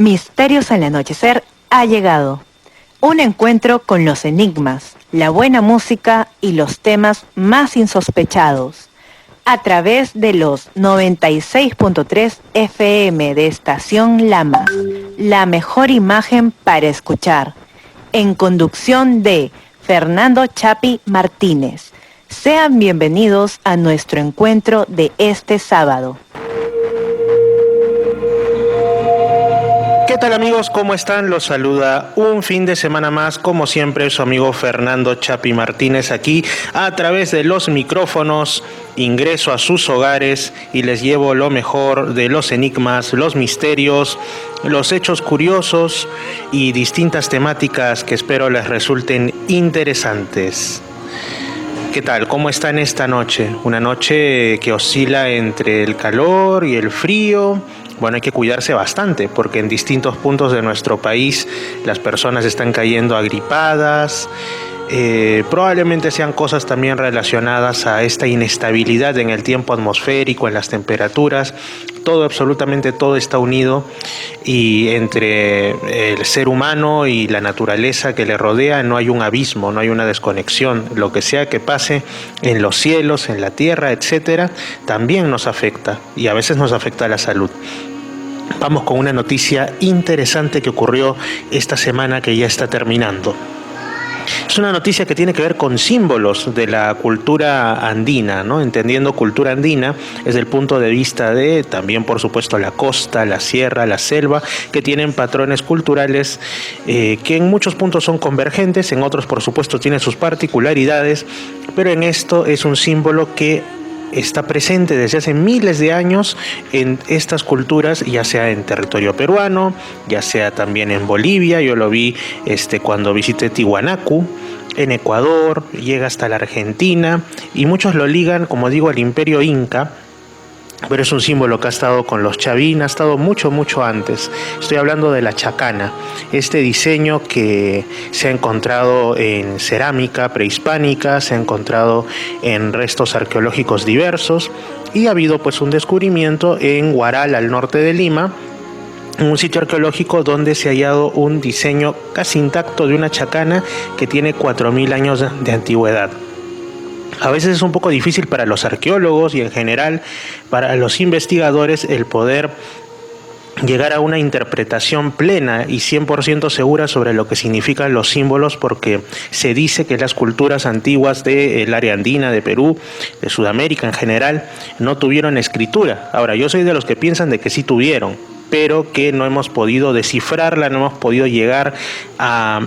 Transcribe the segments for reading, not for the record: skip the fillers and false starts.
Misterios al anochecer ha llegado. Un encuentro con los enigmas, la buena música y los temas más insospechados. A través de los 96.3 FM de Estación Lama, la mejor imagen para escuchar. En conducción de Fernando Chapi Martínez. Sean bienvenidos a nuestro encuentro de este sábado. ¿Qué tal amigos? ¿Cómo están? Los saluda un fin de semana más, como siempre, su amigo Fernando Chapi Martínez aquí a través de los micrófonos. Ingreso a sus hogares y les llevo lo mejor de los enigmas, los misterios, los hechos curiosos y distintas temáticas que espero les resulten interesantes. ¿Qué tal? ¿Cómo están esta noche? Una noche que oscila entre el calor y el frío. Bueno, hay que cuidarse bastante porque en distintos puntos de nuestro país las personas están cayendo agripadas. Probablemente sean cosas también relacionadas a esta inestabilidad en el tiempo atmosférico, en las temperaturas. Todo, absolutamente todo está unido, y entre el ser humano y la naturaleza que le rodea no hay un abismo, no hay una desconexión. Lo que sea que pase en los cielos, en la tierra, etcétera, también nos afecta, y a veces nos afecta a la salud. Vamos con una noticia interesante que ocurrió esta semana que ya está terminando. Es una noticia que tiene que ver con símbolos de la cultura andina, ¿no? Entendiendo cultura andina desde el punto de vista de también, por supuesto, la costa, la sierra, la selva, que tienen patrones culturales que en muchos puntos son convergentes, en otros, por supuesto, tienen sus particularidades, pero en esto es un símbolo que está presente desde hace miles de años en estas culturas, ya sea en territorio peruano, ya sea también en Bolivia. Yo lo vi cuando visité Tiwanaku, en Ecuador, llega hasta la Argentina, y muchos lo ligan, como digo, al Imperio Inca, pero es un símbolo que ha estado con los Chavín, ha estado mucho antes. Estoy hablando de la chacana, este diseño que se ha encontrado en cerámica prehispánica, se ha encontrado en restos arqueológicos diversos, y ha habido pues un descubrimiento en Huaral, al norte de Lima, en un sitio arqueológico donde se ha hallado un diseño casi intacto de una chacana que tiene 4.000 años de antigüedad. A veces es un poco difícil para los arqueólogos y en general para los investigadores el poder llegar a una interpretación plena y 100% segura sobre lo que significan los símbolos, porque se dice que las culturas antiguas del área andina, de Perú, de Sudamérica en general, no tuvieron escritura. Ahora, yo soy de los que piensan de que sí tuvieron, pero que no hemos podido descifrarla, no hemos podido llegar a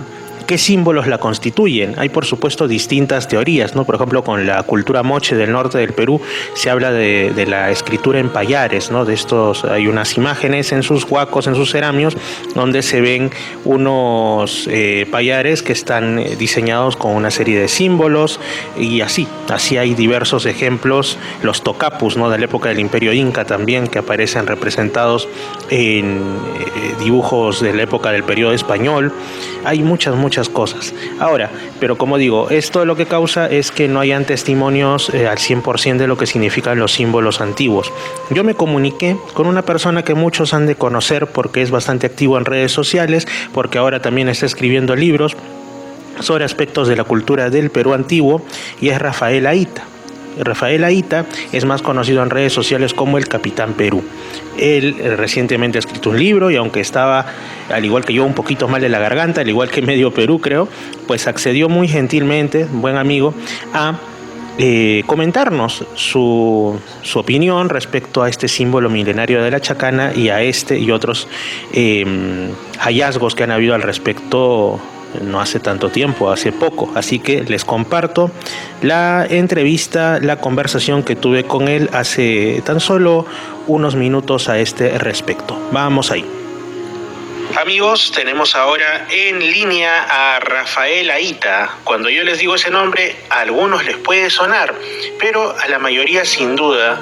¿qué símbolos la constituyen? Hay, por supuesto, distintas teorías, ¿no? Por ejemplo, con la cultura moche del norte del Perú se habla de la escritura en payares, ¿no? De estos, hay unas imágenes en sus huacos, en sus ceramios, donde se ven unos payares que están diseñados con una serie de símbolos, y así hay diversos ejemplos. Los tocapus, ¿no? De la época del Imperio Inca también, que aparecen representados en dibujos de la época del periodo español. Hay muchas cosas. Ahora, pero como digo, esto lo que causa es que no hayan testimonios al 100% de lo que significan los símbolos antiguos. Yo me comuniqué con una persona que muchos han de conocer porque es bastante activo en redes sociales, porque ahora también está escribiendo libros sobre aspectos de la cultura del Perú antiguo, y es Rafael Aita. Rafael Aita es más conocido en redes sociales como el Capitán Perú. Él recientemente ha escrito un libro, y aunque estaba, al igual que yo, un poquito mal de la garganta, al igual que medio Perú creo, pues accedió muy gentilmente, buen amigo, a comentarnos su opinión respecto a este símbolo milenario de la chacana y a este y otros hallazgos que han habido al respecto no hace tanto tiempo, hace poco. Así que les comparto la entrevista, la conversación que tuve con él hace tan solo unos minutos a este respecto. Vamos ahí. Amigos, tenemos ahora en línea a Rafael Aita. Cuando yo les digo ese nombre, a algunos les puede sonar, pero a la mayoría sin duda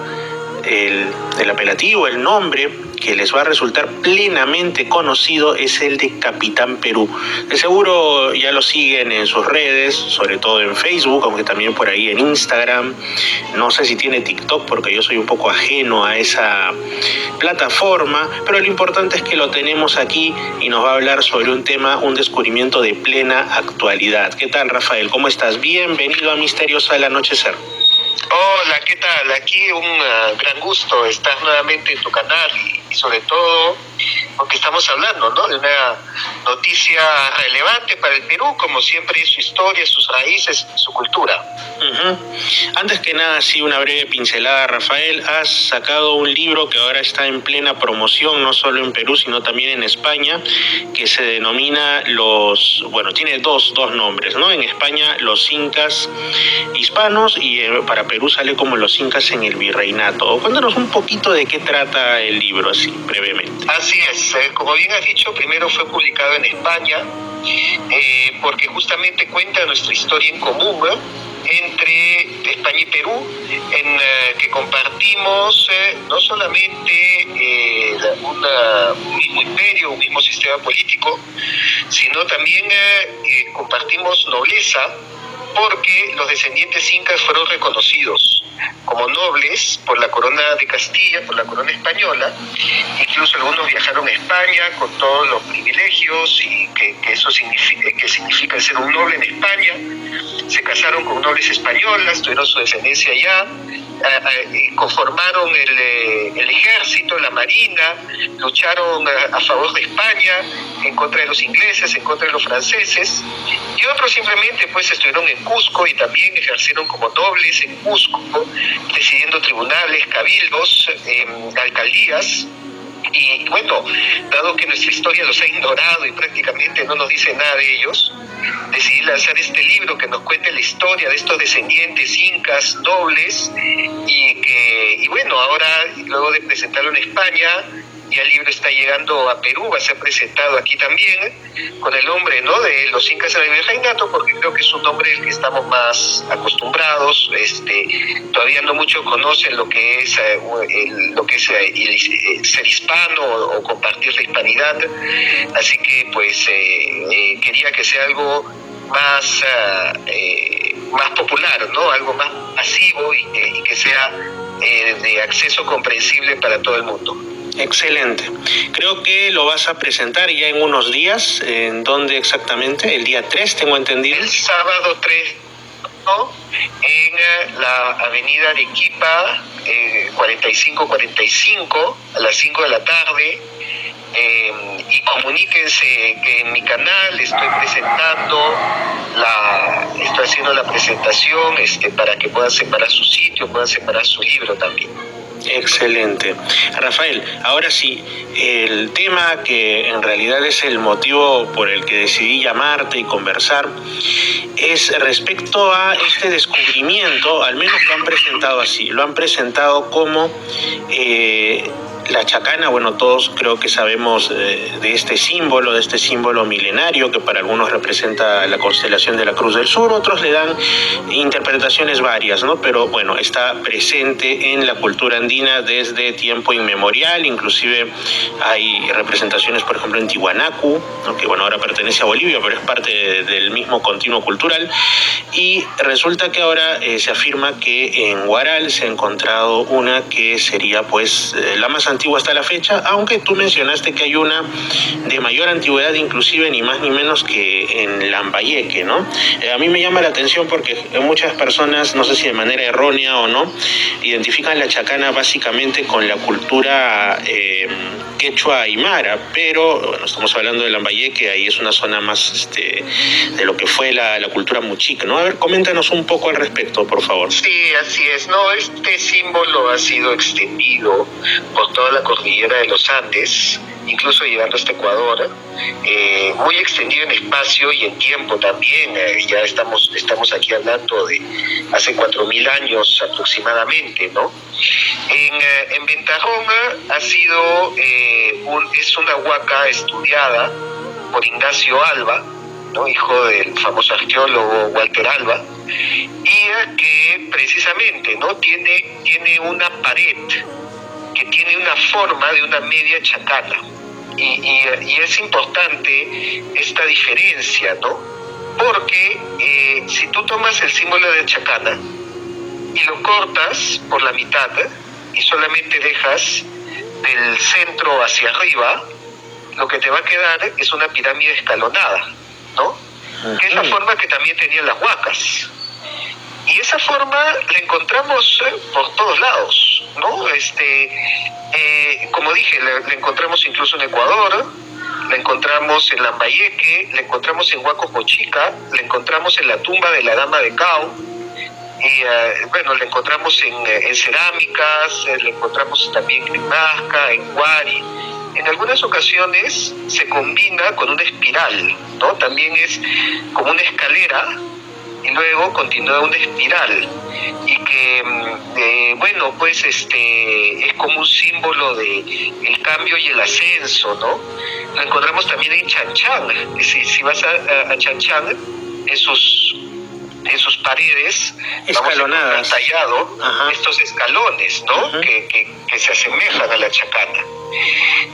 el apelativo, el nombre que les va a resultar plenamente conocido es el de Capitán Perú. De seguro ya lo siguen en sus redes, sobre todo en Facebook, aunque también por ahí en Instagram. No sé si tiene TikTok porque yo soy un poco ajeno a esa plataforma, pero lo importante es que lo tenemos aquí y nos va a hablar sobre un tema, un descubrimiento de plena actualidad. ¿Qué tal, Rafael? ¿Cómo estás? Bienvenido a Misterios al Anochecer. Hola, ¿qué tal? Aquí un gran gusto estar nuevamente en tu canal y sobre todo porque estamos hablando, ¿no?, de una noticia relevante para el Perú, como siempre, su historia, sus raíces, su cultura. Antes que nada, sí, una breve pincelada, Rafael. Has sacado un libro que ahora está en plena promoción, no solo en Perú, sino también en España, que se denomina tiene dos nombres, ¿no? En España, Los Incas Hispanos, y para Perú sale como Los Incas en el Virreinato. Cuéntanos un poquito de qué trata el libro, así, brevemente. Así es, como bien has dicho, primero fue publicado en España, porque justamente cuenta nuestra historia en común, entre España y Perú, en que compartimos no solamente un mismo imperio, un mismo sistema político, sino también compartimos nobleza, porque los descendientes incas fueron reconocidos como nobles por la corona de Castilla, por la corona española. Incluso algunos viajaron a España con todos los privilegios y que eso significa ser un noble en España. Se casaron con nobles españolas, tuvieron su descendencia allá, conformaron el ejército, la marina, lucharon a favor de España, en contra de los ingleses, en contra de los franceses, y otros simplemente pues estuvieron en Cusco y también ejercieron como nobles en Cusco, presidiendo tribunales, cabildos, alcaldías. Y bueno, dado que nuestra historia los ha ignorado y prácticamente no nos dice nada de ellos, decidí lanzar este libro que nos cuente la historia de estos descendientes incas nobles y bueno, ahora luego de presentarlo en España, ya el libro está llegando a Perú, va a ser presentado aquí también, con el nombre, ¿no?, de Los Incas en el Virreinato, porque creo que es un nombre al que estamos más acostumbrados. Todavía no muchos conocen lo que es ser hispano o compartir la hispanidad, así que pues quería que sea algo más popular, ¿no?, algo más masivo y que sea de acceso comprensible para todo el mundo. Excelente. Creo que lo vas a presentar ya en unos días. ¿En dónde exactamente? El día 3, tengo entendido. El sábado 3, ¿no?, en la avenida Arequipa, 4545, a las 5 de la tarde. Y comuníquense que en mi canal estoy haciendo la presentación para que puedan separar su sitio, puedan separar su libro también. Excelente. Rafael, ahora sí, el tema que en realidad es el motivo por el que decidí llamarte y conversar es respecto a este descubrimiento. Al menos lo han presentado así, lo han presentado como la chacana. Bueno, todos creo que sabemos de este símbolo milenario que para algunos representa la constelación de la Cruz del Sur, otros le dan interpretaciones varias, ¿no? Pero bueno, está presente en la cultura andina desde tiempo inmemorial. Inclusive hay representaciones, por ejemplo, en Tiwanaku, ¿no?, que bueno, ahora pertenece a Bolivia, pero es parte del mismo continuo cultural. Y resulta que ahora se afirma que en Huaral se ha encontrado una que sería pues la más antigua hasta la fecha, aunque tú mencionaste que hay una de mayor antigüedad, inclusive ni más ni menos que en Lambayeque, ¿no? A mí me llama la atención porque muchas personas, no sé si de manera errónea o no, identifican la chacana básicamente con la cultura quechua aymara, pero bueno, estamos hablando de Lambayeque, ahí es una zona más de lo que fue la cultura muchica, ¿no? A ver, coméntanos un poco al respecto, por favor. Sí, así es, ¿no? Este símbolo ha sido extendido por toda la cordillera de los Andes, incluso llegando hasta Ecuador, muy extendido en espacio y en tiempo también. Ya estamos aquí hablando de hace 4.000 años aproximadamente, ¿no? En Ventarrón ha sido es una huaca estudiada por Ignacio Alba, ¿no?, hijo del famoso arqueólogo Walter Alba, y que precisamente, ¿no?, tiene una pared que tiene una forma de una media chacana. Y es importante esta diferencia, ¿no? Porque si tú tomas el símbolo de chacana y lo cortas por la mitad y solamente dejas del centro hacia arriba, lo que te va a quedar es una pirámide escalonada, ¿no? Que es la forma que también tenían las huacas. Y esa forma la encontramos por todos lados, ¿no? Como dije, la encontramos incluso en Ecuador, la encontramos en Lambayeque, la encontramos en Huacos Mochica, la encontramos en la tumba de la Dama de Cao, y la encontramos en cerámicas, la encontramos también en Nazca, en Huari. En algunas ocasiones se combina con una espiral, ¿no? También es como una escalera y luego continúa una espiral, y que es como un símbolo de el cambio y el ascenso, ¿no? Lo encontramos también en Chan Chan. Si vas a Chan Chan, en sus paredes escalonadas, vamos a tallado estos escalones, ¿no? Que se asemejan a la chacana.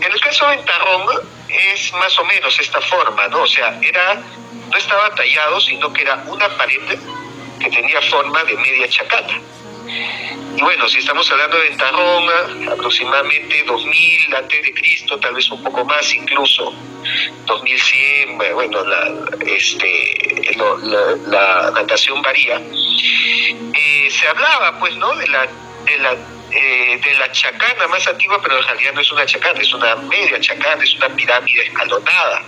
En el caso de Ventarrón es más o menos esta forma, ¿no? O sea, no estaba tallado, sino que era una pared que tenía forma de media chacana. Y bueno, si estamos hablando de Ventarrón, aproximadamente 2000 antes de Cristo, tal vez un poco más incluso, 2100, bueno, la datación varía. Se hablaba, pues, ¿no? de la chacana más antigua, pero en realidad no es una chacana, es una media chacana, es una pirámide escalonada.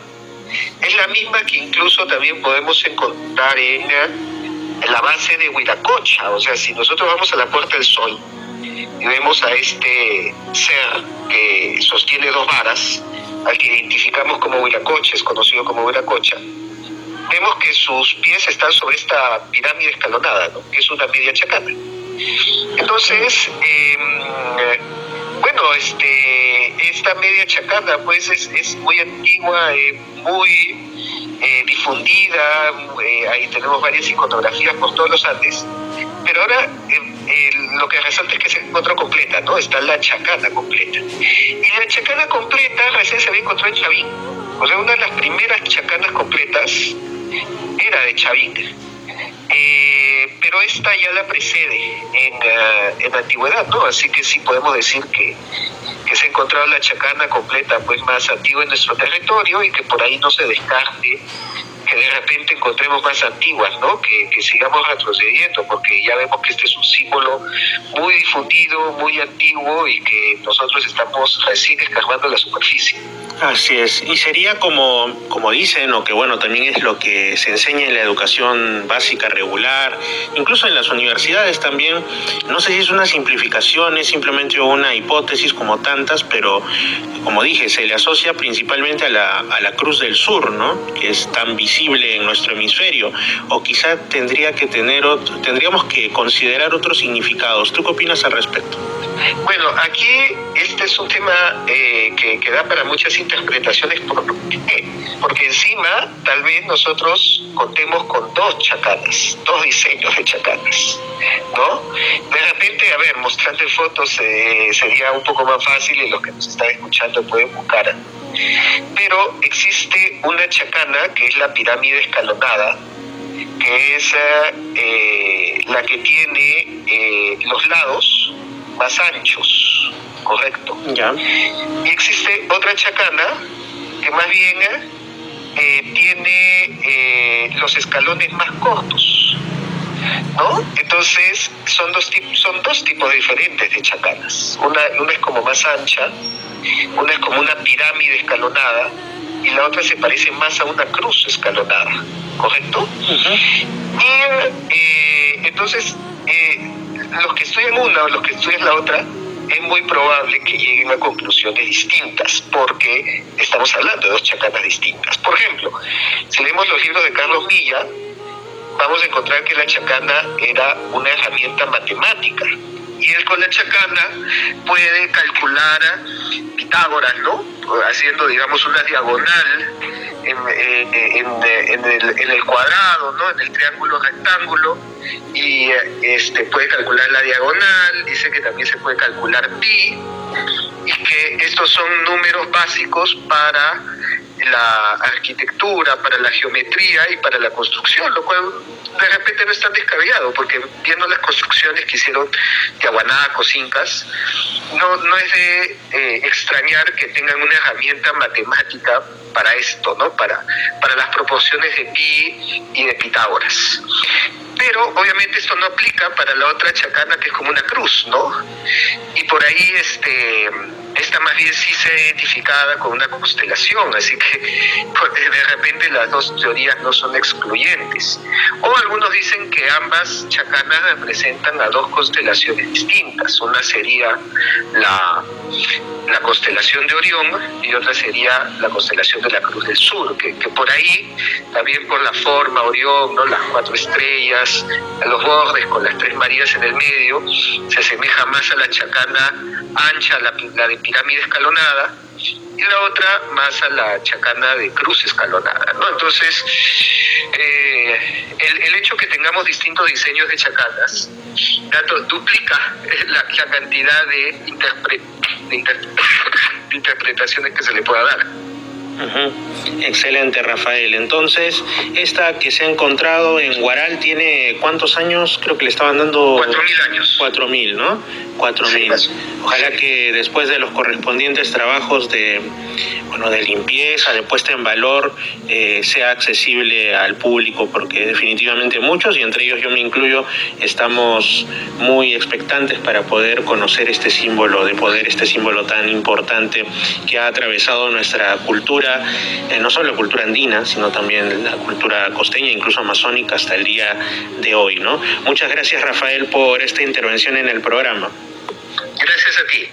Es la misma que incluso también podemos encontrar en la base de Huiracocha. O sea, si nosotros vamos a la Puerta del Sol y vemos a este ser que sostiene dos varas, al que identificamos como Huiracocha, es conocido como Huiracocha, vemos que sus pies están sobre esta pirámide escalonada, ¿no? Que es una media chacana. Entonces, esta media chacana pues es muy antigua, muy difundida, ahí tenemos varias iconografías por todos los Andes, pero ahora lo que resalta es que se encontró completa, ¿no? Está la chacana completa. Y la chacana completa recién se había encontrado en Chavín. O sea, una de las primeras chacanas completas era de Chavín. Pero esta ya la precede en la antigüedad, ¿no? Así que sí podemos decir que se ha encontrado la chacana completa pues más antigua en nuestro territorio, y que por ahí no se descarte que de repente encontremos más antiguas, ¿no? Que sigamos retrocediendo, porque ya vemos que este es un símbolo muy difundido, muy antiguo, y que nosotros estamos recién escarbando la superficie. Así es, y sería como dicen, o que bueno, también es lo que se enseña en la educación básica regular, incluso en las universidades también. No sé si es una simplificación, es simplemente una hipótesis como tantas, pero como dije, se le asocia principalmente a la Cruz del Sur, ¿no? Que es tan visible en nuestro hemisferio, o quizá tendríamos que considerar otros significados. ¿Tú qué opinas al respecto? Bueno, aquí este es un tema que da para muchas interpretaciones. Porque encima tal vez nosotros contemos con dos chacanas, dos diseños de chacanas, ¿no? De repente, mostrando en fotos sería un poco más fácil, y los que nos están escuchando pueden buscar. Pero existe una chacana que es la pirámide escalonada, que es la que tiene los lados más anchos, correcto. Ya. Y existe otra chacana que más bien tiene los escalones más cortos, ¿no? Entonces son dos tipos diferentes de chacanas. Una es como más ancha, una es como una pirámide escalonada, y la otra se parece más a una cruz escalonada, ¿correcto? Y entonces los que estudian una o los que estudian la otra, es muy probable que lleguen a conclusiones distintas, porque estamos hablando de dos chacanas distintas. Por ejemplo, si leemos los libros de Carlos Milla, vamos a encontrar que la chacana era una herramienta matemática, Y él con la chacana puede calcular Pitágoras, ¿no? Haciendo, digamos, una diagonal en el cuadrado, ¿no? En el triángulo rectángulo, y puede calcular la diagonal. Dice que también se puede calcular pi, y que estos son números básicos para la arquitectura, para la geometría y para la construcción, lo cual de repente no es tan descabellado, porque viendo las construcciones que hicieron tiahuanacos, incas, no es de extrañar que tengan una herramienta matemática para esto, ¿no? Para las proporciones de pi y de Pitágoras. Pero obviamente esto no aplica para la otra chacana, que es como una cruz, ¿no? Y por ahí esta más bien sí se ha identificada con una constelación, así que pues, de repente las dos teorías no son excluyentes. O algunos dicen que ambas chacanas representan a dos constelaciones distintas. Una sería la constelación de Orión y otra sería la constelación de la Cruz del Sur, que por ahí, también por la forma Orión, ¿no? Las 4 estrellas, los bordes con las 3 Marías en el medio, se asemeja más a la chacana ancha, la de pirámide escalonada, y la otra más a la chacana de cruz escalonada, ¿no? Entonces, el hecho que tengamos distintos diseños de chacanas duplica la cantidad de interpretaciones que se le pueda dar. Uh-huh. Excelente, Rafael. Entonces, esta que se ha encontrado en Huaral tiene ¿cuántos años? Creo que le estaban dando 4.000 años. 4.000, ¿no? 4.000. Sí, ojalá que después de los correspondientes trabajos de limpieza, de puesta en valor, sea accesible al público, porque definitivamente muchos, y entre ellos yo me incluyo, estamos muy expectantes para poder conocer este símbolo tan importante que ha atravesado nuestra cultura, no solo la cultura andina, sino también la cultura costeña, incluso amazónica, hasta el día de hoy, ¿no? Muchas gracias, Rafael, por esta intervención en el programa. Gracias a ti.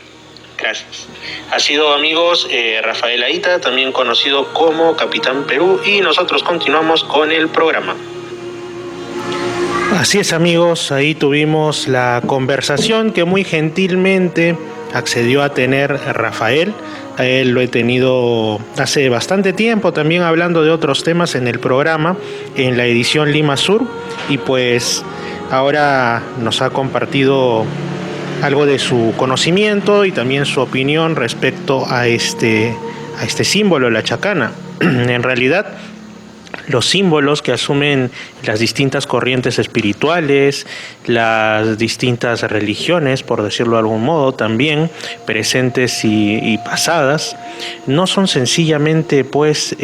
Gracias. Ha sido, amigos, Rafael Aita, también conocido como Capitán Perú, y nosotros continuamos con el programa. Así es, amigos, ahí tuvimos la conversación que muy gentilmente accedió a tener Rafael. A él lo he tenido hace bastante tiempo, también hablando de otros temas en el programa, en la edición Lima Sur, y pues ahora nos ha compartido algo de su conocimiento y también su opinión respecto a este símbolo, la chacana. En realidad, los símbolos que asumen las distintas corrientes espirituales, las distintas religiones, por decirlo de algún modo, también presentes y pasadas, no son sencillamente pues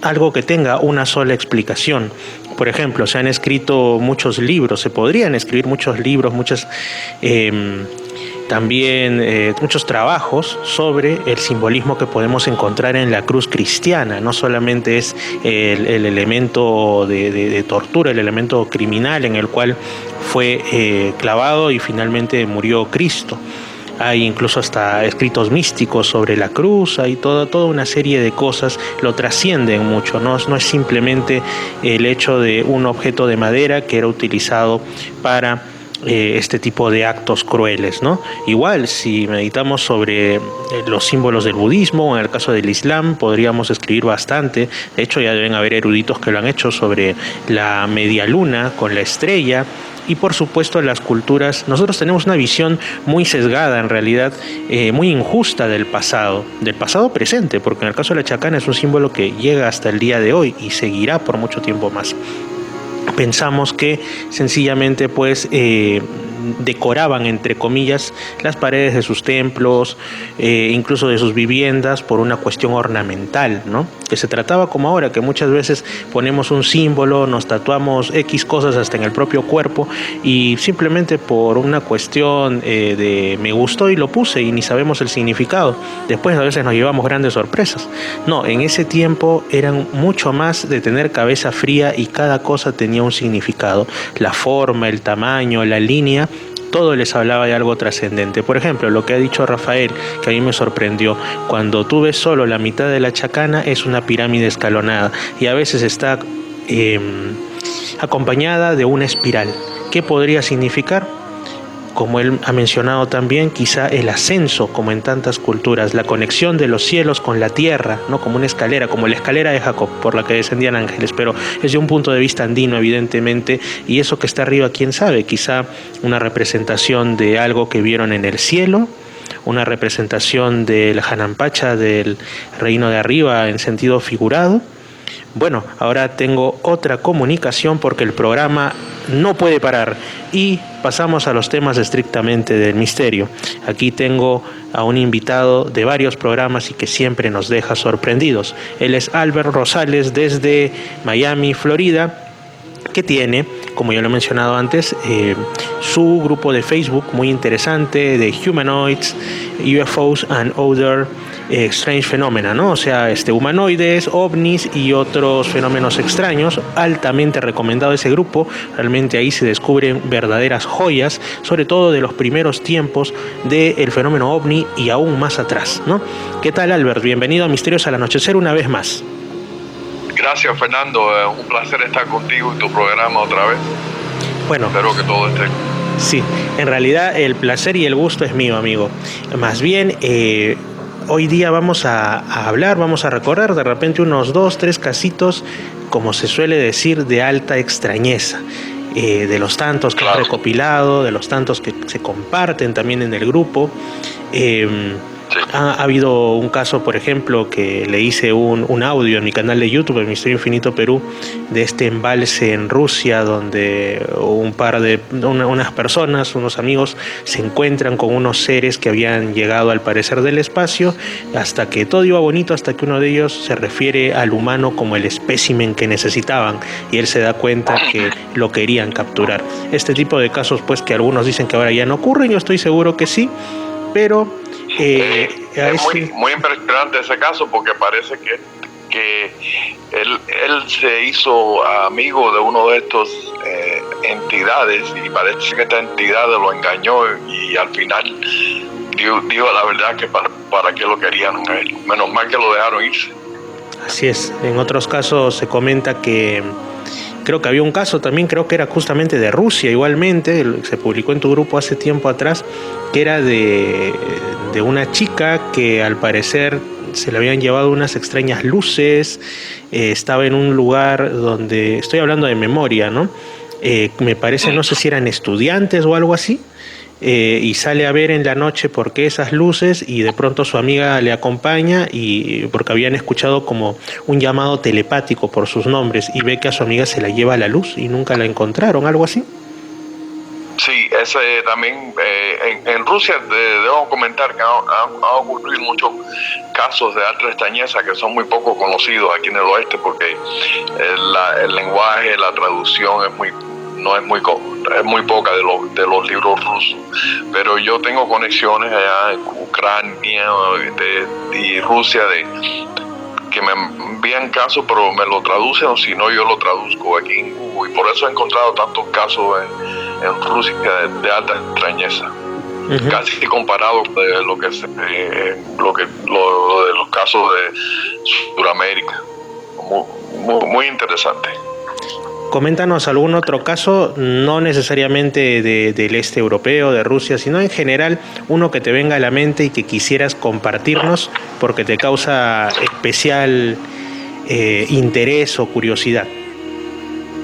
algo que tenga una sola explicación. Por ejemplo, se han escrito muchos libros, se podrían escribir muchos libros, muchos trabajos sobre el simbolismo que podemos encontrar en la cruz cristiana. No solamente es el elemento de tortura, el elemento criminal en el cual fue clavado y finalmente murió Cristo. Hay incluso hasta escritos místicos sobre la cruz, hay toda una serie de cosas, lo trascienden mucho, no es simplemente el hecho de un objeto de madera que era utilizado para este tipo de actos crueles, ¿no? Igual, si meditamos sobre los símbolos del budismo, o en el caso del islam, podríamos escribir bastante. De hecho, ya deben haber eruditos que lo han hecho sobre la media luna con la estrella. Y por supuesto las culturas, nosotros tenemos una visión muy sesgada en realidad, muy injusta del pasado presente, porque en el caso de la chacana es un símbolo que llega hasta el día de hoy y seguirá por mucho tiempo más. Pensamos que sencillamente pues decoraban, entre comillas, las paredes de sus templos, incluso de sus viviendas, por una cuestión ornamental, ¿no? Que se trataba como ahora, que muchas veces ponemos un símbolo, nos tatuamos X cosas hasta en el propio cuerpo, y simplemente por una cuestión de me gustó y lo puse y ni sabemos el significado. Después a veces nos llevamos grandes sorpresas. No, en ese tiempo eran mucho más de tener cabeza fría y cada cosa tenía un significado. La forma, el tamaño, la línea, todo les hablaba de algo trascendente. Por ejemplo, lo que ha dicho Rafael, que a mí me sorprendió, cuando tú ves solo la mitad de la chacana es una pirámide escalonada y a veces está acompañada de una espiral. ¿Qué podría significar? como él ha mencionado también, quizá el ascenso, como en tantas culturas, la conexión de los cielos con la tierra, ¿no? Como una escalera, como la escalera de Jacob, por la que descendían ángeles, pero desde un punto de vista andino, evidentemente, y eso que está arriba, quién sabe, quizá una representación de algo que vieron en el cielo, una representación del Hanampacha, del reino de arriba en sentido figurado. Bueno, ahora tengo otra comunicación porque el programa no puede parar y pasamos a los temas estrictamente del misterio. Aquí tengo a un invitado de varios programas y que siempre nos deja sorprendidos. Él es Albert Rosales desde Miami, Florida, que tiene, como ya lo he mencionado antes, su grupo de Facebook muy interesante de Humanoids, UFOs and Other Strange Phenomena, ¿no? O sea, humanoides, ovnis y otros fenómenos extraños. Altamente recomendado ese grupo. Realmente ahí se descubren verdaderas joyas, sobre todo de los primeros tiempos del fenómeno ovni y aún más atrás, ¿no? ¿Qué tal, Albert? Bienvenido a Misterios al Anochecer una vez más. Gracias, Fernando. Un placer estar contigo en tu programa otra vez. Bueno, espero que todo esté. Sí, en realidad el placer y el gusto es mío, amigo. Más bien, hoy día vamos a hablar, vamos a recorrer de repente unos 2, 3 casitos, como se suele decir, de alta extrañeza. De los tantos que he recopilado, de los tantos que se comparten también en el grupo. Ha habido un caso, por ejemplo, que le hice un audio en mi canal de YouTube, en Misterio Infinito Perú, de este embalse en Rusia, donde unas personas, unos amigos, se encuentran con unos seres que habían llegado al parecer del espacio, hasta que todo iba bonito, hasta que uno de ellos se refiere al humano como el espécimen que necesitaban, y él se da cuenta que lo querían capturar. Este tipo de casos, pues, que algunos dicen que ahora ya no ocurren, yo estoy seguro que sí, pero es muy impresionante ese caso, porque parece que él se hizo amigo de uno de estos entidades, y parece que esta entidad lo engañó y al final dijo la verdad que para qué lo querían a él. Menos mal que lo dejaron irse. Así es. En otros casos se comenta que creo que había un caso también, creo que era justamente de Rusia igualmente, se publicó en tu grupo hace tiempo atrás, que era de una chica que al parecer se le habían llevado unas extrañas luces, estaba en un lugar donde, estoy hablando de memoria, ¿no? Me parece, no sé si eran estudiantes o algo así, y sale a ver en la noche por qué esas luces, y de pronto su amiga le acompaña, y porque habían escuchado como un llamado telepático por sus nombres, y ve que a su amiga se la lleva a la luz y nunca la encontraron, algo así. Sí, ese también en Rusia debo comentar que han ocurrido muchos casos de alta extrañeza que son muy poco conocidos aquí en el oeste, porque el lenguaje, la traducción es muy poca de los libros rusos, pero yo tengo conexiones allá en Ucrania y Rusia que me envían casos, pero me lo traducen, o si no yo lo traduzco aquí en Google, y por eso he encontrado tantos casos en Rusia de alta extrañeza. Uh-huh. Casi comparado de lo de los casos de Sudamérica. Muy interesante. Coméntanos algún otro caso, no necesariamente del este europeo, de Rusia, sino en general uno que te venga a la mente y que quisieras compartirnos porque te causa especial interés o curiosidad.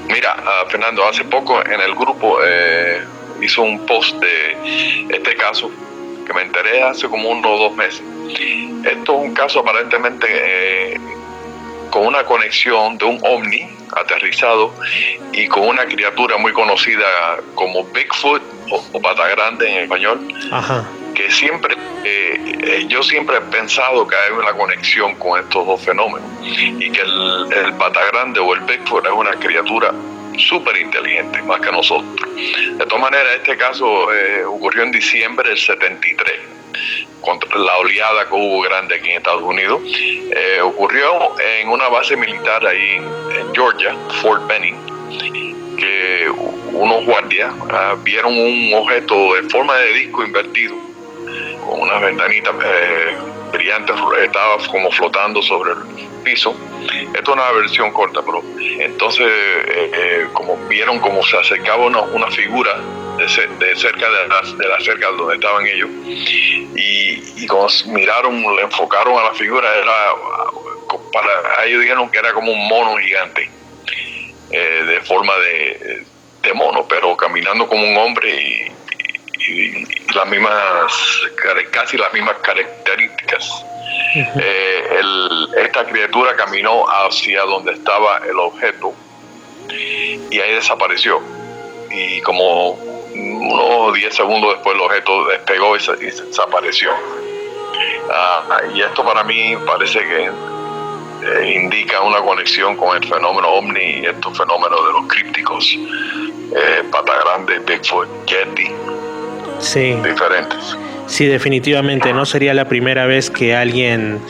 Mira, Fernando, hace poco en el grupo hizo un post de este caso que me enteré hace como 1 o 2 meses. Esto es un caso aparentemente con una conexión de un ovni aterrizado y con una criatura muy conocida como Bigfoot o Pata Grande en español. Ajá. Que yo siempre he pensado que hay una conexión con estos dos fenómenos, y que el Pata Grande o el Bigfoot es una criatura súper inteligente, más que nosotros. De todas maneras, este caso ocurrió en diciembre del 73, contra la oleada que hubo grande aquí en Estados Unidos. Ocurrió en una base militar ahí en Georgia, Fort Benning, que unos guardias vieron un objeto de forma de disco invertido, con unas ventanitas brillantes, estaba como flotando sobre el piso. Esto es una versión corta, pero entonces como vieron como se acercaba una figura de cerca de la cerca donde estaban ellos, y cuando miraron, le enfocaron a la figura, para ellos dijeron que era como un mono gigante, de forma de mono, pero caminando como un hombre y las mismas, casi las mismas características. Esta criatura caminó hacia donde estaba el objeto y ahí desapareció, y como unos 10 segundos después el objeto despegó y desapareció. Y esto para mí parece que indica una conexión con el fenómeno ovni y estos fenómenos de los crípticos, Pata Grande, Bigfoot, Yeti, sí, diferentes. Sí, definitivamente no sería la primera vez que alguien,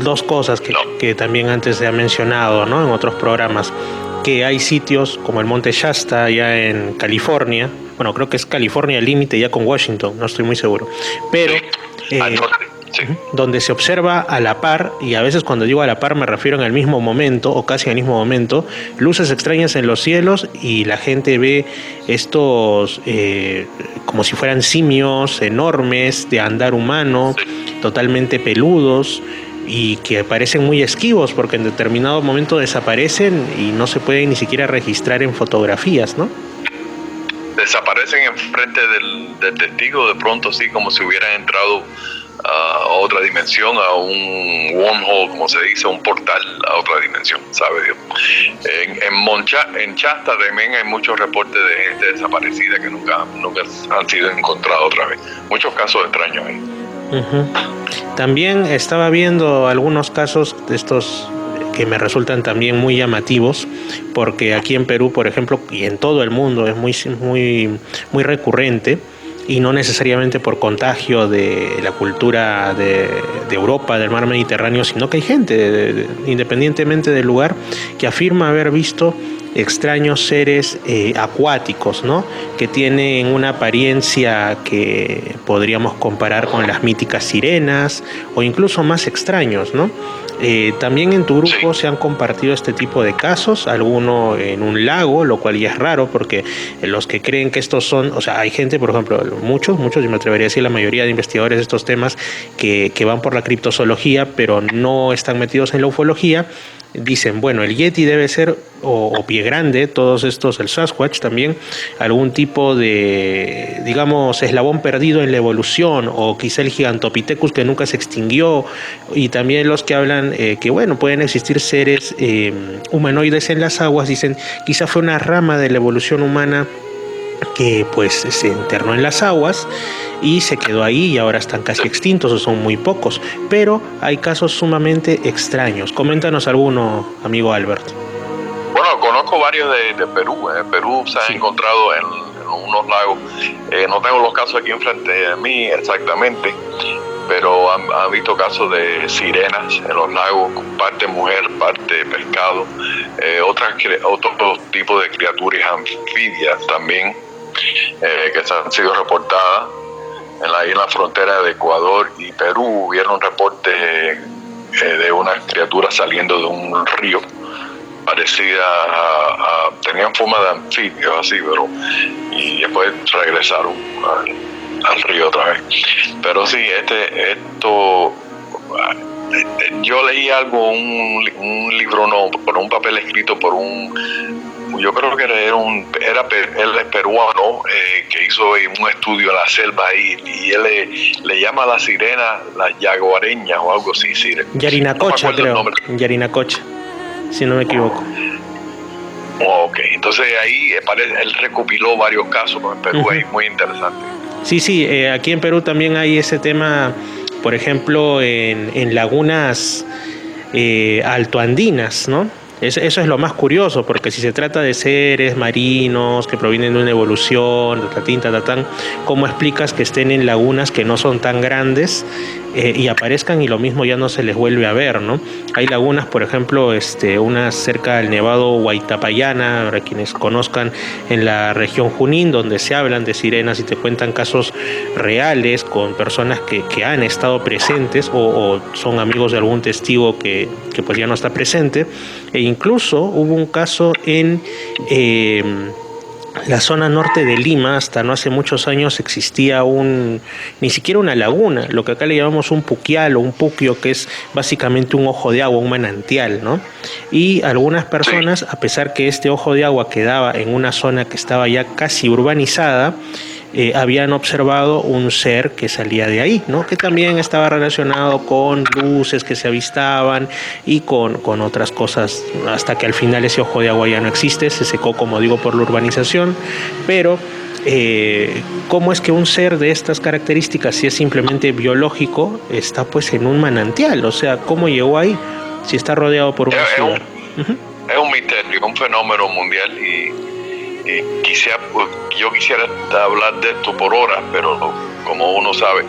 dos cosas que también antes se ha mencionado, ¿no?, en otros programas, que hay sitios como el Monte Shasta allá en California, bueno, creo que es California el límite ya con Washington, no estoy muy seguro, pero al norte. Sí. Donde se observa a la par, y a veces cuando digo a la par me refiero en el mismo momento o casi en el mismo momento, luces extrañas en los cielos, y la gente ve estos como si fueran simios enormes de andar humano, totalmente peludos, y que parecen muy esquivos porque en determinado momento desaparecen y no se pueden ni siquiera registrar en fotografías, ¿no? Desaparecen enfrente del testigo, de pronto, sí, como si hubieran entrado a otra dimensión, a un wormhole, como se dice, un portal a otra dimensión, ¿sabe Dios? En Shasta también hay muchos reportes de gente desaparecida que nunca han sido encontrados otra vez. Muchos casos extraños ahí. También estaba viendo algunos casos de estos que me resultan también muy llamativos, porque aquí en Perú, por ejemplo, y en todo el mundo es muy recurrente, y no necesariamente por contagio de la cultura de Europa, del mar Mediterráneo, sino que hay gente, independientemente del lugar, que afirma haber visto extraños seres acuáticos, ¿no?, que tienen una apariencia que podríamos comparar con las míticas sirenas, o incluso más extraños, ¿no? También en tu grupo se han compartido este tipo de casos, alguno en un lago, lo cual ya es raro porque los que creen que estos son, o sea, hay gente, por ejemplo, muchos, yo me atrevería a decir la mayoría de investigadores de estos temas que van por la criptozoología, pero no están metidos en la ufología. Dicen, bueno, el Yeti debe ser, o Pie Grande, todos estos, el Sasquatch también, algún tipo de, digamos, eslabón perdido en la evolución, o quizá el Gigantopithecus que nunca se extinguió, y también los que hablan que, bueno, pueden existir seres humanoides en las aguas, dicen, quizá fue una rama de la evolución humana que pues se internó en las aguas y se quedó ahí, y ahora están casi extintos o son muy pocos, pero hay casos sumamente extraños. Coméntanos alguno, amigo Albert. Bueno, conozco varios de Perú. En Perú se han encontrado en unos lagos. No tengo los casos aquí enfrente de mí exactamente, pero han visto casos de sirenas en los lagos, parte mujer, parte pescado, otros tipos de criaturas anfibias también, que se han sido reportadas. En la frontera de Ecuador y Perú hubieron reportes de unas criaturas saliendo de un río, parecida tenían forma de anfibios así, pero y después regresaron al río otra vez. Pero sí, esto yo leí algo, un libro, no, por un papel escrito por yo creo que él es peruano, que hizo un estudio en la selva y él le llama a la sirena las yaguareñas o algo así. Yarinacocha, no creo. Yarinacocha, si no me equivoco. Ok, entonces ahí él recopiló varios casos en Perú, ahí, muy interesante. Sí, aquí en Perú también hay ese tema, por ejemplo, en lagunas altoandinas, ¿no? Eso es lo más curioso, porque si se trata de seres marinos que provienen de una evolución, ¿cómo explicas que estén en lagunas que no son tan grandes y aparezcan y lo mismo ya no se les vuelve a ver, ¿no? Hay lagunas, por ejemplo, unas cerca del Nevado Huaytapallana, para quienes conozcan, en la región Junín, donde se hablan de sirenas y te cuentan casos reales con personas que han estado presentes o son amigos de algún testigo que pues ya no está presente. E incluso hubo un caso en la zona norte de Lima, hasta no hace muchos años existía ni siquiera una laguna, lo que acá le llamamos un puquial o un puquio, que es básicamente un ojo de agua, un manantial, ¿no? Y algunas personas, a pesar que este ojo de agua quedaba en una zona que estaba ya casi urbanizada, habían observado un ser que salía de ahí, ¿no? Que también estaba relacionado con luces que se avistaban y con otras cosas, hasta que al final ese ojo de agua ya no existe, se secó, como digo, por la urbanización. Pero ¿cómo es que un ser de estas características, si es simplemente biológico, está pues en un manantial? O sea, ¿cómo llegó ahí si está rodeado por una ciudad? Es un misterio, un fenómeno mundial, y yo quisiera hablar de esto por horas, pero como uno sabe,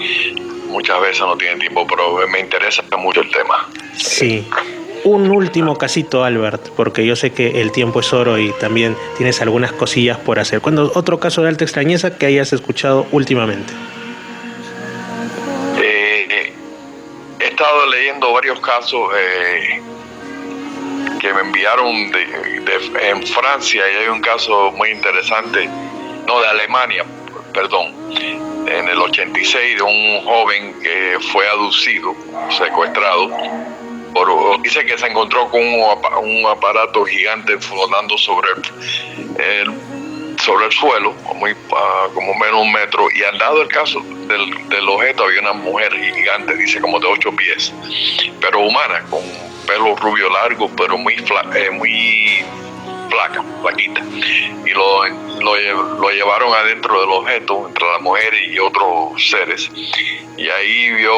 muchas veces no tiene tiempo, pero me interesa mucho el tema. Sí. Un último casito, Albert, porque yo sé que el tiempo es oro y también tienes algunas cosillas por hacer. Otro caso de alta extrañeza que hayas escuchado últimamente? He estado leyendo varios casos que me enviaron en Francia, y hay un caso muy interesante, de Alemania, perdón, en el 86, de un joven que fue abducido, secuestrado, dice que se encontró con un aparato gigante flotando sobre el suelo, como menos un metro, y al lado del caso del objeto había una mujer gigante, dice como de 8 pies, pero humana, con pelo rubio largo, pero muy flaquita, y lo llevaron adentro del objeto, entre la mujer y otros seres, y ahí vio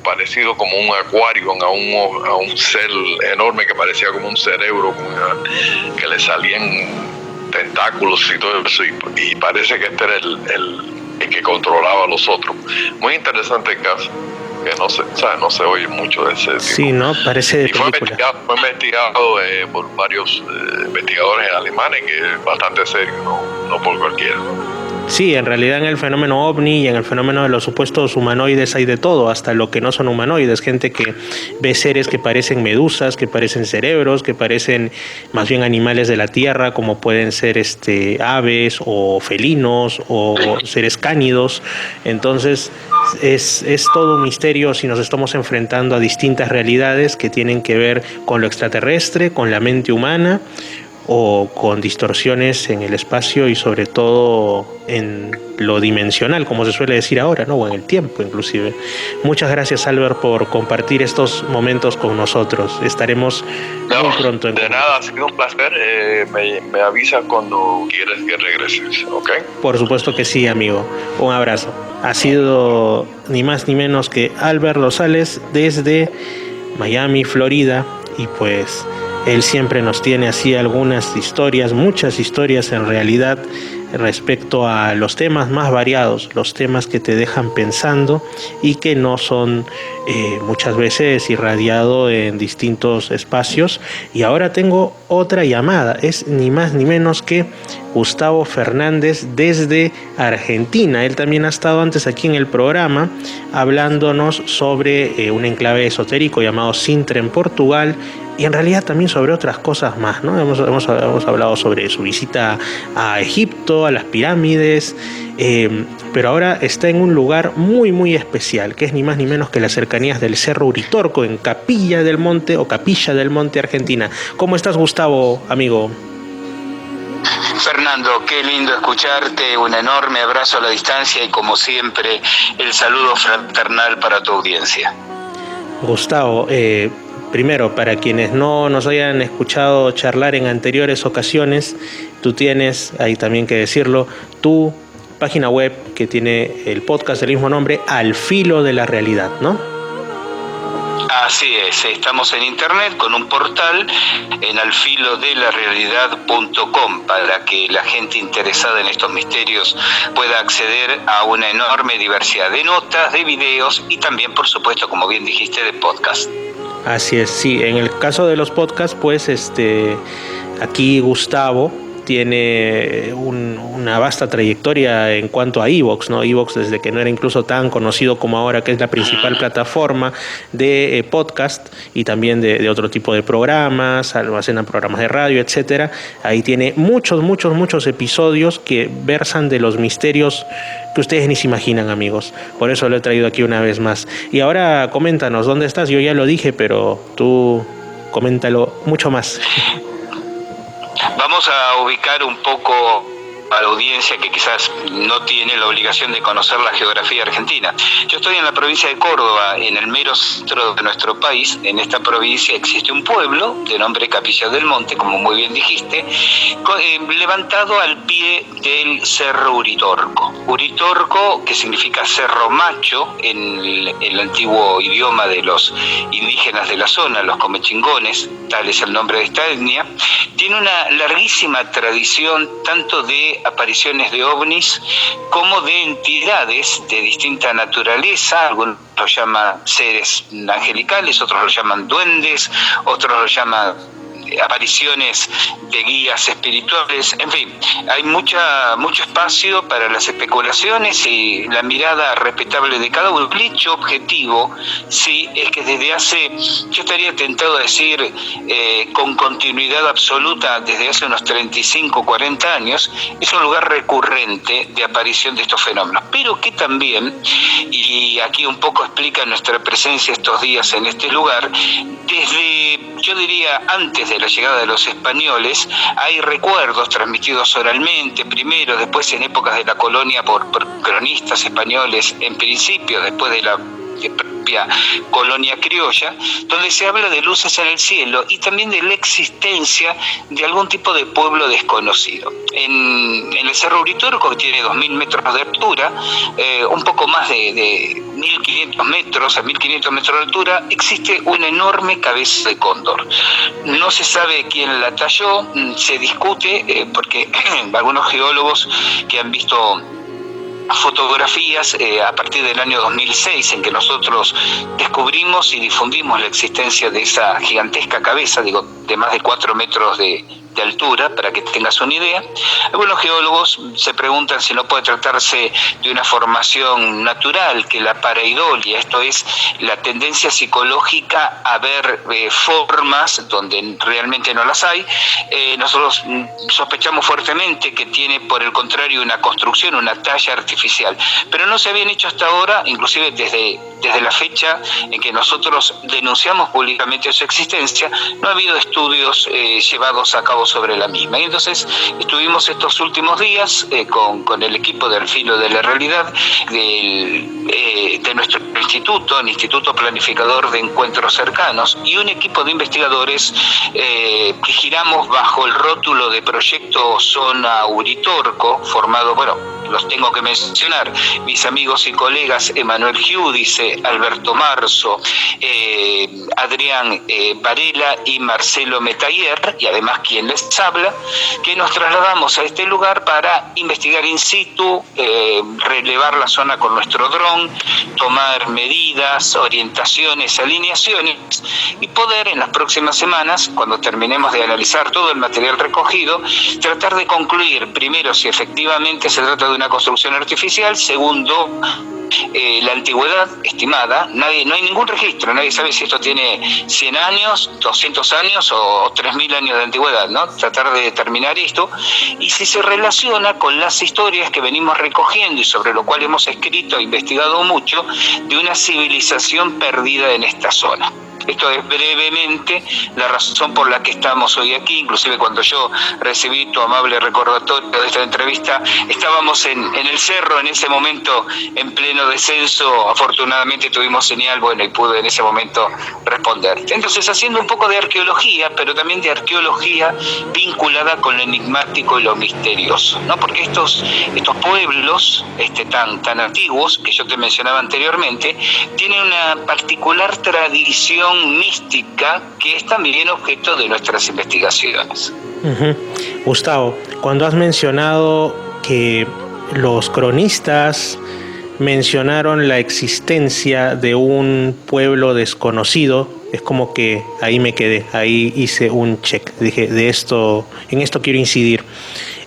parecido como un acuario a un ser enorme que parecía como un cerebro, que le salían tentáculos y todo eso, y parece que este era el que controlaba a los otros. Muy interesante el caso, que no se oye mucho de ese tipo. Sí, ¿no? Parece de película. Fue investigado por varios investigadores alemanes, que es bastante serio, no por cualquiera. Sí, en realidad en el fenómeno ovni y en el fenómeno de los supuestos humanoides hay de todo, hasta lo que no son humanoides, gente que ve seres que parecen medusas, que parecen cerebros, que parecen más bien animales de la tierra, como pueden ser aves o felinos o seres cánidos. Entonces es todo un misterio si nos estamos enfrentando a distintas realidades que tienen que ver con lo extraterrestre, con la mente humana, o con distorsiones en el espacio y sobre todo en lo dimensional, como se suele decir ahora, ¿no? O en el tiempo inclusive. Muchas gracias, Albert, por compartir estos momentos con nosotros. Estaremos muy pronto en... De nada, ha sido un placer. Me avisas cuando quieres que regreses, ¿ok? Por supuesto que sí, amigo. Un abrazo. Ha sido ni más ni menos que Albert Rosales desde Miami, Florida, y pues él siempre nos tiene así algunas historias, muchas historias en realidad, respecto a los temas más variados, los temas que te dejan pensando y que no son muchas veces irradiado en distintos espacios. Y ahora tengo otra llamada, es ni más ni menos que Gustavo Fernández desde Argentina. Él también ha estado antes aquí en el programa hablándonos sobre un enclave esotérico llamado Sintra en Portugal, y en realidad también sobre otras cosas más, ¿no? Hemos hablado sobre su visita a Egipto, a las pirámides, pero ahora está en un lugar muy muy especial, que es ni más ni menos que las cercanías del Cerro Uritorco, en Capilla del Monte, Argentina. ¿Cómo estás, Gustavo, amigo? Fernando, qué lindo escucharte, un enorme abrazo a la distancia y como siempre el saludo fraternal para tu audiencia. Gustavo, primero, para quienes no nos hayan escuchado charlar en anteriores ocasiones, tú tienes, hay también que decirlo, tu página web que tiene el podcast del mismo nombre, Al Filo de la Realidad, ¿no? Así es, estamos en internet con un portal en alfilodelarealidad.com para que la gente interesada en estos misterios pueda acceder a una enorme diversidad de notas, de videos y también, por supuesto, como bien dijiste, de podcast. Así es, sí. En el caso de los podcasts, pues aquí Gustavo tiene una vasta trayectoria en cuanto a iVoox, ¿no? iVoox, desde que no era incluso tan conocido como ahora, que es la principal plataforma de podcast y también de otro tipo de programas, almacenan programas de radio, etcétera. Ahí tiene muchos episodios que versan de los misterios que ustedes ni se imaginan, amigos. Por eso lo he traído aquí una vez más. Y ahora coméntanos, ¿dónde estás? Yo ya lo dije, pero tú coméntalo mucho más. Vamos a ubicar un poco a la audiencia que quizás no tiene la obligación de conocer la geografía argentina. Yo estoy en la provincia de Córdoba, en el mero centro de nuestro país. En esta provincia existe un pueblo de nombre Capilla del Monte, como muy bien dijiste, levantado al pie del Cerro Uritorco. Uritorco, que significa Cerro Macho en el antiguo idioma de los indígenas de la zona, los comechingones, tal es el nombre de esta etnia, tiene una larguísima tradición tanto de apariciones de ovnis como de entidades de distinta naturaleza. Algunos lo llaman seres angelicales, otros lo llaman duendes, otros lo llaman apariciones de guías espirituales. En fin, hay mucho espacio para las especulaciones y la mirada respetable de cada uno. El hecho objetivo, sí, es que desde hace, yo estaría tentado a decir con continuidad absoluta, desde hace unos 35, 40 años, es un lugar recurrente de aparición de estos fenómenos, pero que también, y aquí un poco explica nuestra presencia estos días en este lugar, desde, yo diría, antes de la llegada de los españoles, hay recuerdos transmitidos oralmente, primero, después en épocas de la colonia por cronistas españoles, en principio, después de la propia colonia criolla, donde se habla de luces en el cielo y también de la existencia de algún tipo de pueblo desconocido. En el Cerro Uritorco, que tiene 2.000 metros de altura, un poco más de 1.500 metros, a 1.500 metros de altura, existe una enorme cabeza de cóndor. No se sabe quién la talló, se discute, porque algunos geólogos que han visto fotografías a partir del año 2006, en que nosotros descubrimos y difundimos la existencia de esa gigantesca cabeza, de más de 4 metros de altura, para que tengas una idea. Algunos geólogos se preguntan si no puede tratarse de una formación natural, que la pareidolia, esto es la tendencia psicológica a ver formas donde realmente no las hay. Nosotros sospechamos fuertemente que tiene, por el contrario, una construcción, una talla artificial, pero no se habían hecho hasta ahora, inclusive desde la fecha en que nosotros denunciamos públicamente su existencia, no ha habido estudios llevados a cabo sobre la misma. Y entonces estuvimos estos últimos días con el equipo del Filo de la Realidad de nuestro instituto, el Instituto Planificador de Encuentros Cercanos, y un equipo de investigadores que giramos bajo el rótulo de Proyecto Zona Uritorco, formado, bueno, los tengo que mencionar, mis amigos y colegas Emanuel Giudice, Alberto Marzo, Adrián Varela y Marcelo Metayer, y además quien les habla, que nos trasladamos a este lugar para investigar in situ, relevar la zona con nuestro dron, tomar medidas, orientaciones, alineaciones, y poder en las próximas semanas, cuando terminemos de analizar todo el material recogido, tratar de concluir, primero, si efectivamente se trata de una construcción artificial, segundo, la antigüedad estimada. No hay ningún registro, nadie sabe si esto tiene 100 años, 200 años o 3.000 años de antigüedad, ¿no? Tratar de determinar esto, y si se relaciona con las historias que venimos recogiendo y sobre lo cual hemos escrito e investigado mucho, de una civilización perdida en esta zona. Esto es brevemente la razón por la que estamos hoy aquí. Inclusive cuando yo recibí tu amable recordatorio de esta entrevista, estábamos en el cerro en ese momento en pleno descenso. Afortunadamente tuvimos señal, bueno, y pude en ese momento responder. Entonces, haciendo un poco de arqueología, pero también de arqueología vinculada con lo enigmático y lo misterioso, ¿no? Porque estos pueblos tan antiguos que yo te mencionaba anteriormente tienen una particular tradición mística que es también objeto de nuestras investigaciones. Gustavo, cuando has mencionado que los cronistas mencionaron la existencia de un pueblo desconocido es como que ahí me quedé, ahí hice un check, dije, en esto quiero incidir.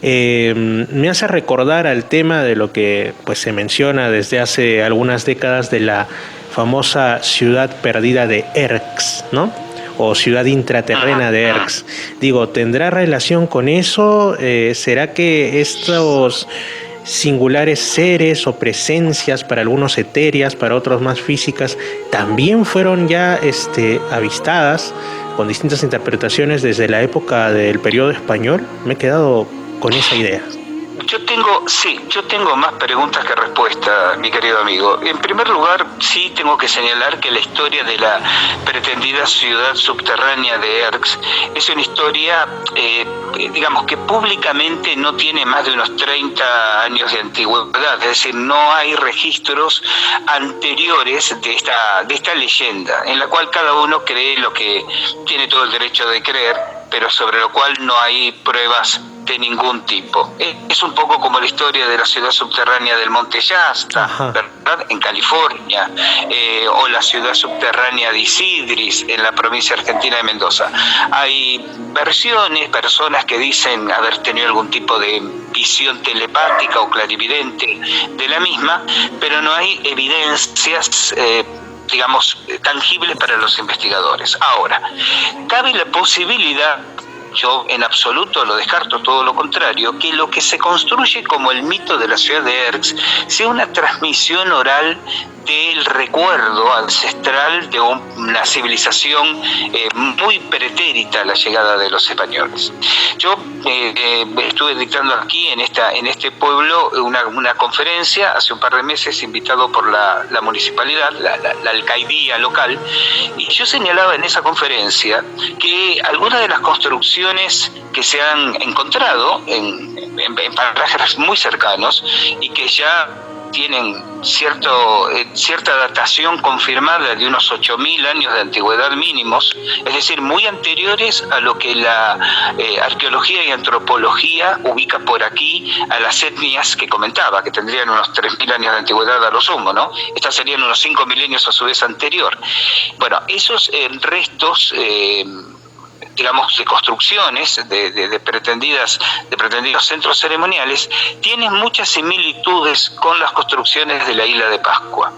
Me hace recordar al tema de lo que pues se menciona desde hace algunas décadas de la famosa ciudad perdida de Erx, ¿no? O ciudad intraterrena de Erx. Digo, ¿tendrá relación con eso? ¿Será que estos singulares seres o presencias, para algunos etéreas, para otros más físicas, también fueron ya avistadas con distintas interpretaciones desde la época del periodo español? Me he quedado con esa idea. Yo tengo más preguntas que respuestas, mi querido amigo. En primer lugar, sí tengo que señalar que la historia de la pretendida ciudad subterránea de Erx es una historia, digamos, que públicamente no tiene más de unos 30 años de antigüedad, es decir, no hay registros anteriores de esta leyenda, en la cual cada uno cree lo que tiene todo el derecho de creer, pero sobre lo cual no hay pruebas de ningún tipo. Es un poco como la historia de la ciudad subterránea del Monte Shasta, ¿verdad?, en California, o la ciudad subterránea de Isidris, en la provincia argentina de Mendoza. Hay versiones, personas que dicen haber tenido algún tipo de visión telepática o clarividente de la misma, pero no hay evidencias digamos, tangibles para los investigadores. Ahora, cabe la posibilidad, yo en absoluto lo descarto, todo lo contrario, que lo que se construye como el mito de la ciudad de Erx sea una transmisión oral del recuerdo ancestral de una civilización muy pretérita a la llegada de los españoles. Yo estuve dictando aquí en este pueblo una conferencia hace un par de meses, invitado por la municipalidad, la alcaidía local, y yo señalaba en esa conferencia que algunas de las construcciones que se han encontrado en parajes muy cercanos y que ya tienen cierta datación confirmada de unos 8.000 años de antigüedad mínimos, es decir, muy anteriores a lo que la arqueología y antropología ubica por aquí a las etnias que comentaba, que tendrían unos 3.000 años de antigüedad a lo sumo, ¿no? Estas serían unos 5 milenios a su vez anterior. Bueno, esos restos digamos, de construcciones, de pretendidos centros ceremoniales, tienen muchas similitudes con las construcciones de la isla de Pascua.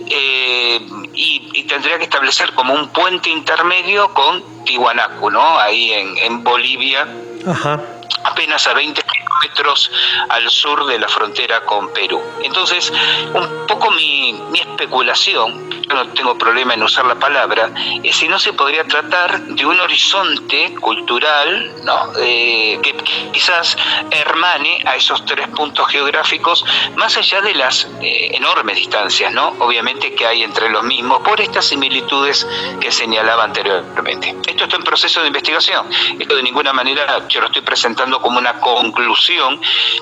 Y tendría que establecer como un puente intermedio con Tiwanaku, ¿no? Ahí en Bolivia. Ajá. Apenas a 20 kilómetros al sur de la frontera con Perú. Entonces, un poco mi especulación, yo no tengo problema en usar la palabra, es si no se podría tratar de un horizonte cultural, ¿no? Que quizás hermane a esos 3 puntos geográficos, más allá de las enormes distancias, ¿no?, obviamente, que hay entre los mismos, por estas similitudes que señalaba anteriormente. Esto está en proceso de investigación. Esto de ninguna manera yo lo estoy presentando como una conclusión,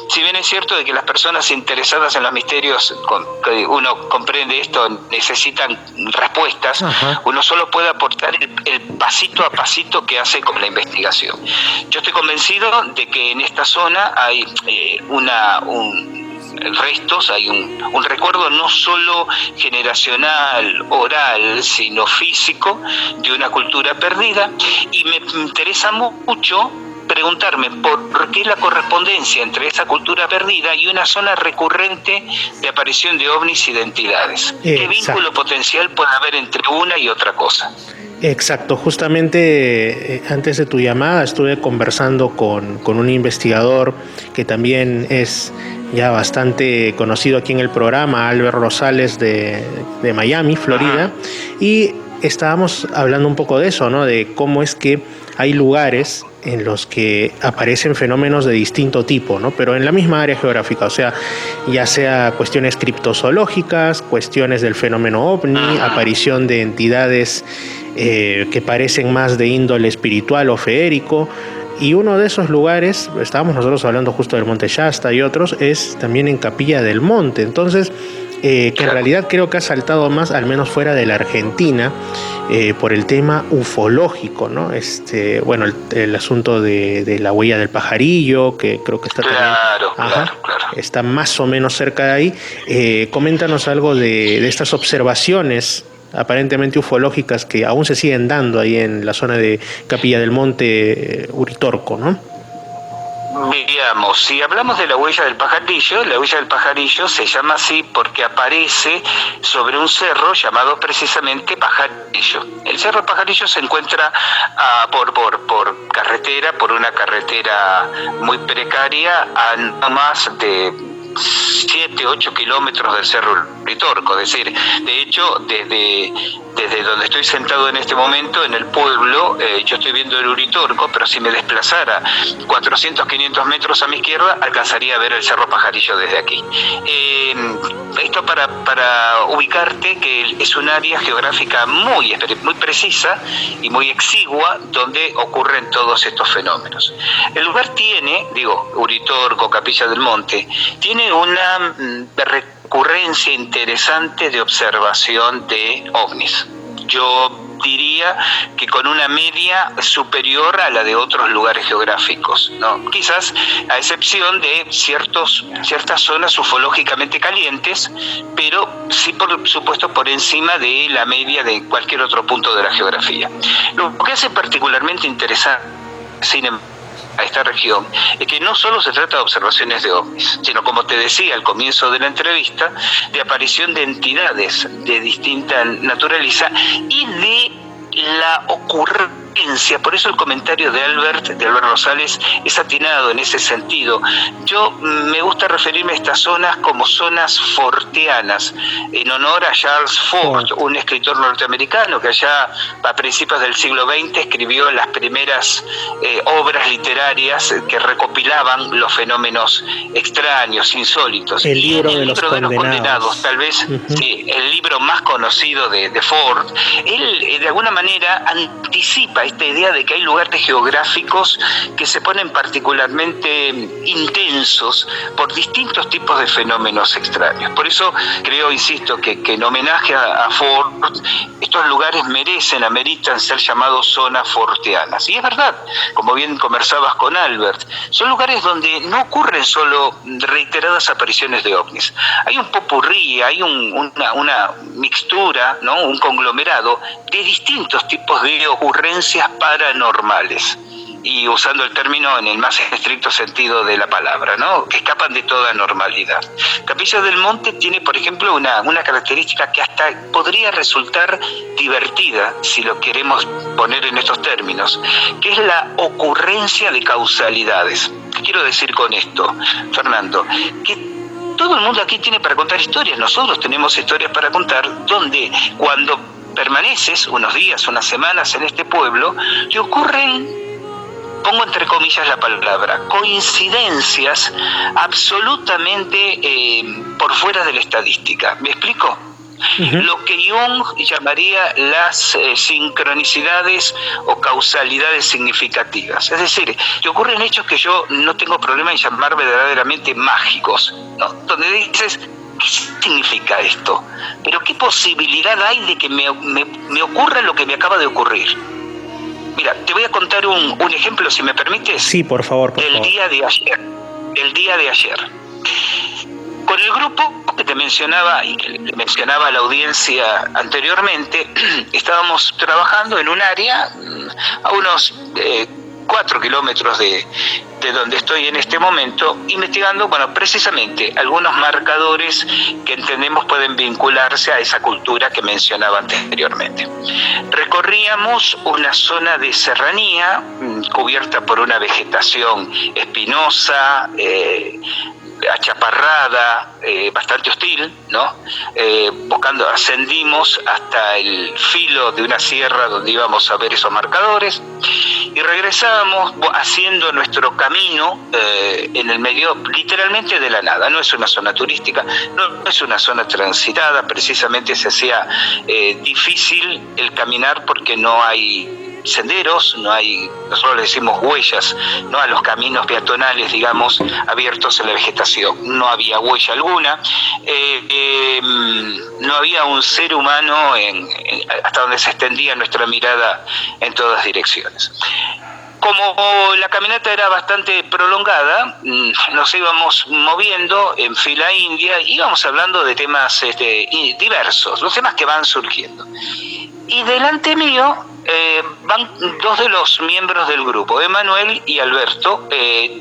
si bien es cierto de que las personas interesadas en los misterios, uno comprende esto, necesitan respuestas. Ajá. Uno solo puede aportar el pasito a pasito que hace con la investigación. Yo estoy convencido de que en esta zona hay restos, hay un recuerdo no solo generacional, oral, sino físico, de una cultura perdida, y me interesa mucho preguntarme por qué la correspondencia entre esa cultura perdida y una zona recurrente de aparición de ovnis y de entidades. ¿Qué vínculo potencial puede haber entre una y otra cosa? Exacto, justamente antes de tu llamada estuve conversando con un investigador que también es ya bastante conocido aquí en el programa, Albert Rosales de Miami, Florida, y estábamos hablando un poco de eso, ¿no? De cómo es que hay lugares en los que aparecen fenómenos de distinto tipo, ¿no? Pero en la misma área geográfica, o sea, ya sea cuestiones criptozoológicas, cuestiones del fenómeno ovni, aparición de entidades que parecen más de índole espiritual o feérico. Y uno de esos lugares, estábamos nosotros hablando justo del Monte Shasta y otros, es también en Capilla del Monte. Entonces, que en realidad creo que ha saltado más, al menos fuera de la Argentina, por el tema ufológico, ¿no? Bueno, el asunto de la huella del pajarillo, que creo que está también, está más o menos cerca de ahí. Coméntanos algo de estas observaciones aparentemente ufológicas que aún se siguen dando ahí en la zona de Capilla del Monte, Uritorco, ¿no? Digamos, si hablamos de la huella del pajarillo se llama así porque aparece sobre un cerro llamado precisamente Pajarillo. El cerro Pajarillo se encuentra por carretera, por una carretera muy precaria, a no más de 7-8 kilómetros del cerro Uritorco. Es decir, de hecho, desde donde estoy sentado en este momento, en el pueblo, yo estoy viendo el Uritorco, pero si me desplazara 400-500 metros a mi izquierda, alcanzaría a ver el cerro Pajarillo desde aquí. Esto para ubicarte que es un área geográfica muy precisa y muy exigua donde ocurren todos estos fenómenos. El lugar tiene, Uritorco, Capilla del Monte, tiene una recurrencia interesante de observación de ovnis. Yo diría que con una media superior a la de otros lugares geográficos, ¿no? Quizás a excepción de ciertas zonas ufológicamente calientes, pero sí, por supuesto, por encima de la media de cualquier otro punto de la geografía. Lo que hace particularmente interesante, a esta región, es que no solo se trata de observaciones de ovnis, sino, como te decía al comienzo de la entrevista, de aparición de entidades de distinta naturaleza y de la ocurrencia. Por eso el comentario de Albert Rosales es atinado en ese sentido. Yo me gusta referirme a estas zonas como zonas forteanas, en honor a Charles Fort, un escritor norteamericano que allá a principios del siglo XX escribió las primeras obras literarias que recopilaban los fenómenos extraños, insólitos. El libro de los condenados, tal vez sí, el libro más conocido de Ford. Él de alguna manera anticipa esta idea de que hay lugares geográficos que se ponen particularmente intensos por distintos tipos de fenómenos extraños. Por eso creo, insisto, que en homenaje a Ford, estos lugares ameritan ser llamados zonas forteanas. Y es verdad, como bien conversabas con Albert, son lugares donde no ocurren solo reiteradas apariciones de ovnis. Hay un popurrí, hay una mixtura, ¿no? Un conglomerado de distintos tipos de ocurrencias paranormales, y usando el término en el más estricto sentido de la palabra, ¿no? Que escapan de toda normalidad. Capilla del Monte tiene, por ejemplo, una característica que hasta podría resultar divertida, si lo queremos poner en estos términos, que es la ocurrencia de causalidades. ¿Qué quiero decir con esto, Fernando? Que todo el mundo aquí tiene para contar historias. Nosotros tenemos historias para contar donde, cuando permaneces unos días, unas semanas en este pueblo, te ocurren, pongo entre comillas la palabra, coincidencias absolutamente por fuera de la estadística. ¿Me explico? Lo que Jung llamaría las sincronicidades o causalidades significativas. Es decir, te ocurren hechos que yo no tengo problema en llamar verdaderamente mágicos, ¿no? Donde dices, ¿qué significa esto? Pero ¿qué posibilidad hay de que me ocurra lo que me acaba de ocurrir? Mira, te voy a contar un ejemplo, si me permites. Sí, por favor. El día de ayer. Con el grupo que te mencionaba y que le mencionaba a la audiencia anteriormente, estábamos trabajando en un área a unos 4 kilómetros de donde estoy en este momento, investigando, precisamente algunos marcadores que entendemos pueden vincularse a esa cultura que mencionaba anteriormente. Recorríamos una zona de serranía cubierta por una vegetación espinosa, achaparrada, bastante hostil, ¿no? Ascendimos hasta el filo de una sierra donde íbamos a ver esos marcadores y regresábamos haciendo nuestro camino en el medio, literalmente de la nada. No es una zona turística, no es una zona transitada, precisamente se hacía difícil el caminar porque no hay senderos, no hay, nosotros le decimos huellas, ¿no?, a los caminos peatonales, digamos, abiertos en la vegetación. No había huella alguna, no había un ser humano hasta donde se extendía nuestra mirada en todas direcciones. Como la caminata era bastante prolongada, nos íbamos moviendo en fila india, íbamos hablando de temas diversos, los temas que van surgiendo. Y delante mío van dos de los miembros del grupo, Emanuel y Alberto,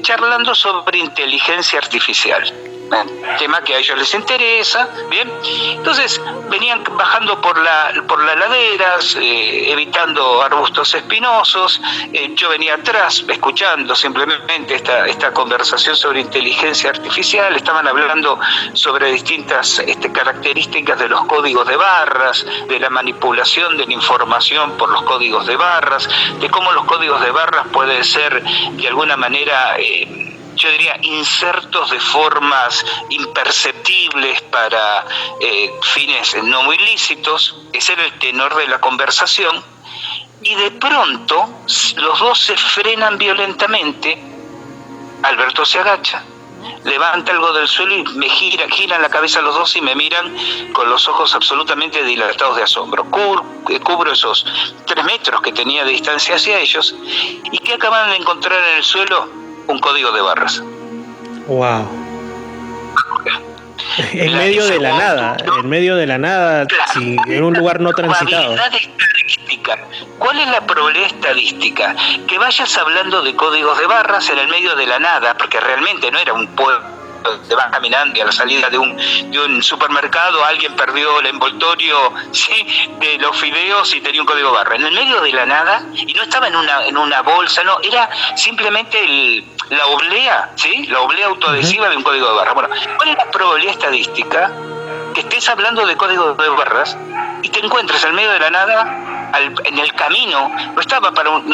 charlando sobre inteligencia artificial. Tema que a ellos les interesa, bien. Entonces venían bajando por las laderas, evitando arbustos espinosos. Yo venía atrás escuchando simplemente esta conversación sobre inteligencia artificial. Estaban hablando sobre distintas características de los códigos de barras, de la manipulación de la información por los códigos de barras, de cómo los códigos de barras pueden ser de alguna manera yo diría insertos de formas imperceptibles para fines no muy lícitos. Ese era el tenor de la conversación, y de pronto los dos se frenan violentamente. Alberto se agacha, levanta algo del suelo y me giran la cabeza los dos y me miran con los ojos absolutamente dilatados de asombro. Cubro esos 3 metros que tenía de distancia hacia ellos, y que acaban de encontrar en el suelo un código de barras. Wow. En medio de la nada, claro. Sí, en un lugar no transitado. Estadística. ¿Cuál es la probabilidad estadística? Que vayas hablando de códigos de barras en el medio de la nada, porque realmente no era un pueblo. Te vas caminando y a la salida de un supermercado alguien perdió el envoltorio, ¿sí?, de los fideos y tenía un código barra en el medio de la nada, y no estaba en una bolsa, no, era simplemente la oblea, ¿sí?, la oblea autoadhesiva de un código de barra. Bueno, ¿cuál es la probabilidad estadística que estés hablando de códigos de barras y te encuentres al medio de la nada? En el camino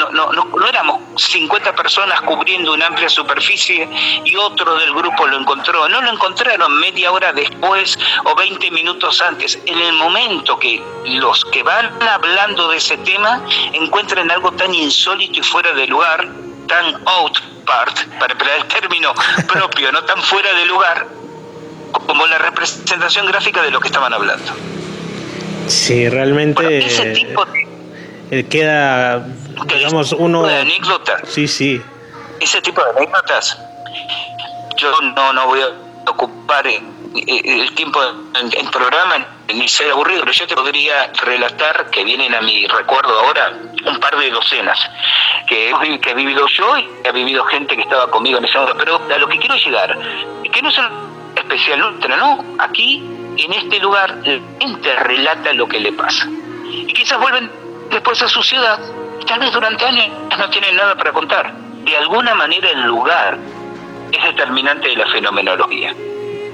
no éramos 50 personas cubriendo una amplia superficie y otro del grupo lo encontró. No lo encontraron media hora después o 20 minutos antes. En el momento que los que van hablando de ese tema encuentran algo tan insólito y fuera de lugar, tan out part, para emplear el término propio, no tan fuera de lugar, como la representación gráfica de lo que estaban hablando. Sí, realmente bueno, ese tipo queda, digamos, uno de anécdota. Sí. Ese tipo de anécdotas, yo no voy a ocupar el tiempo en programa ni ser aburrido, pero yo te podría relatar, que vienen a mi recuerdo ahora, un par de docenas que he vivido yo y que ha vivido gente que estaba conmigo en ese momento. Pero a lo que quiero llegar es que no es especial nuestra, ¿no? Aquí, en este lugar, la gente relata lo que le pasa. Y quizás vuelven después a su ciudad, y tal vez durante años no tienen nada para contar. De alguna manera el lugar es determinante de la fenomenología.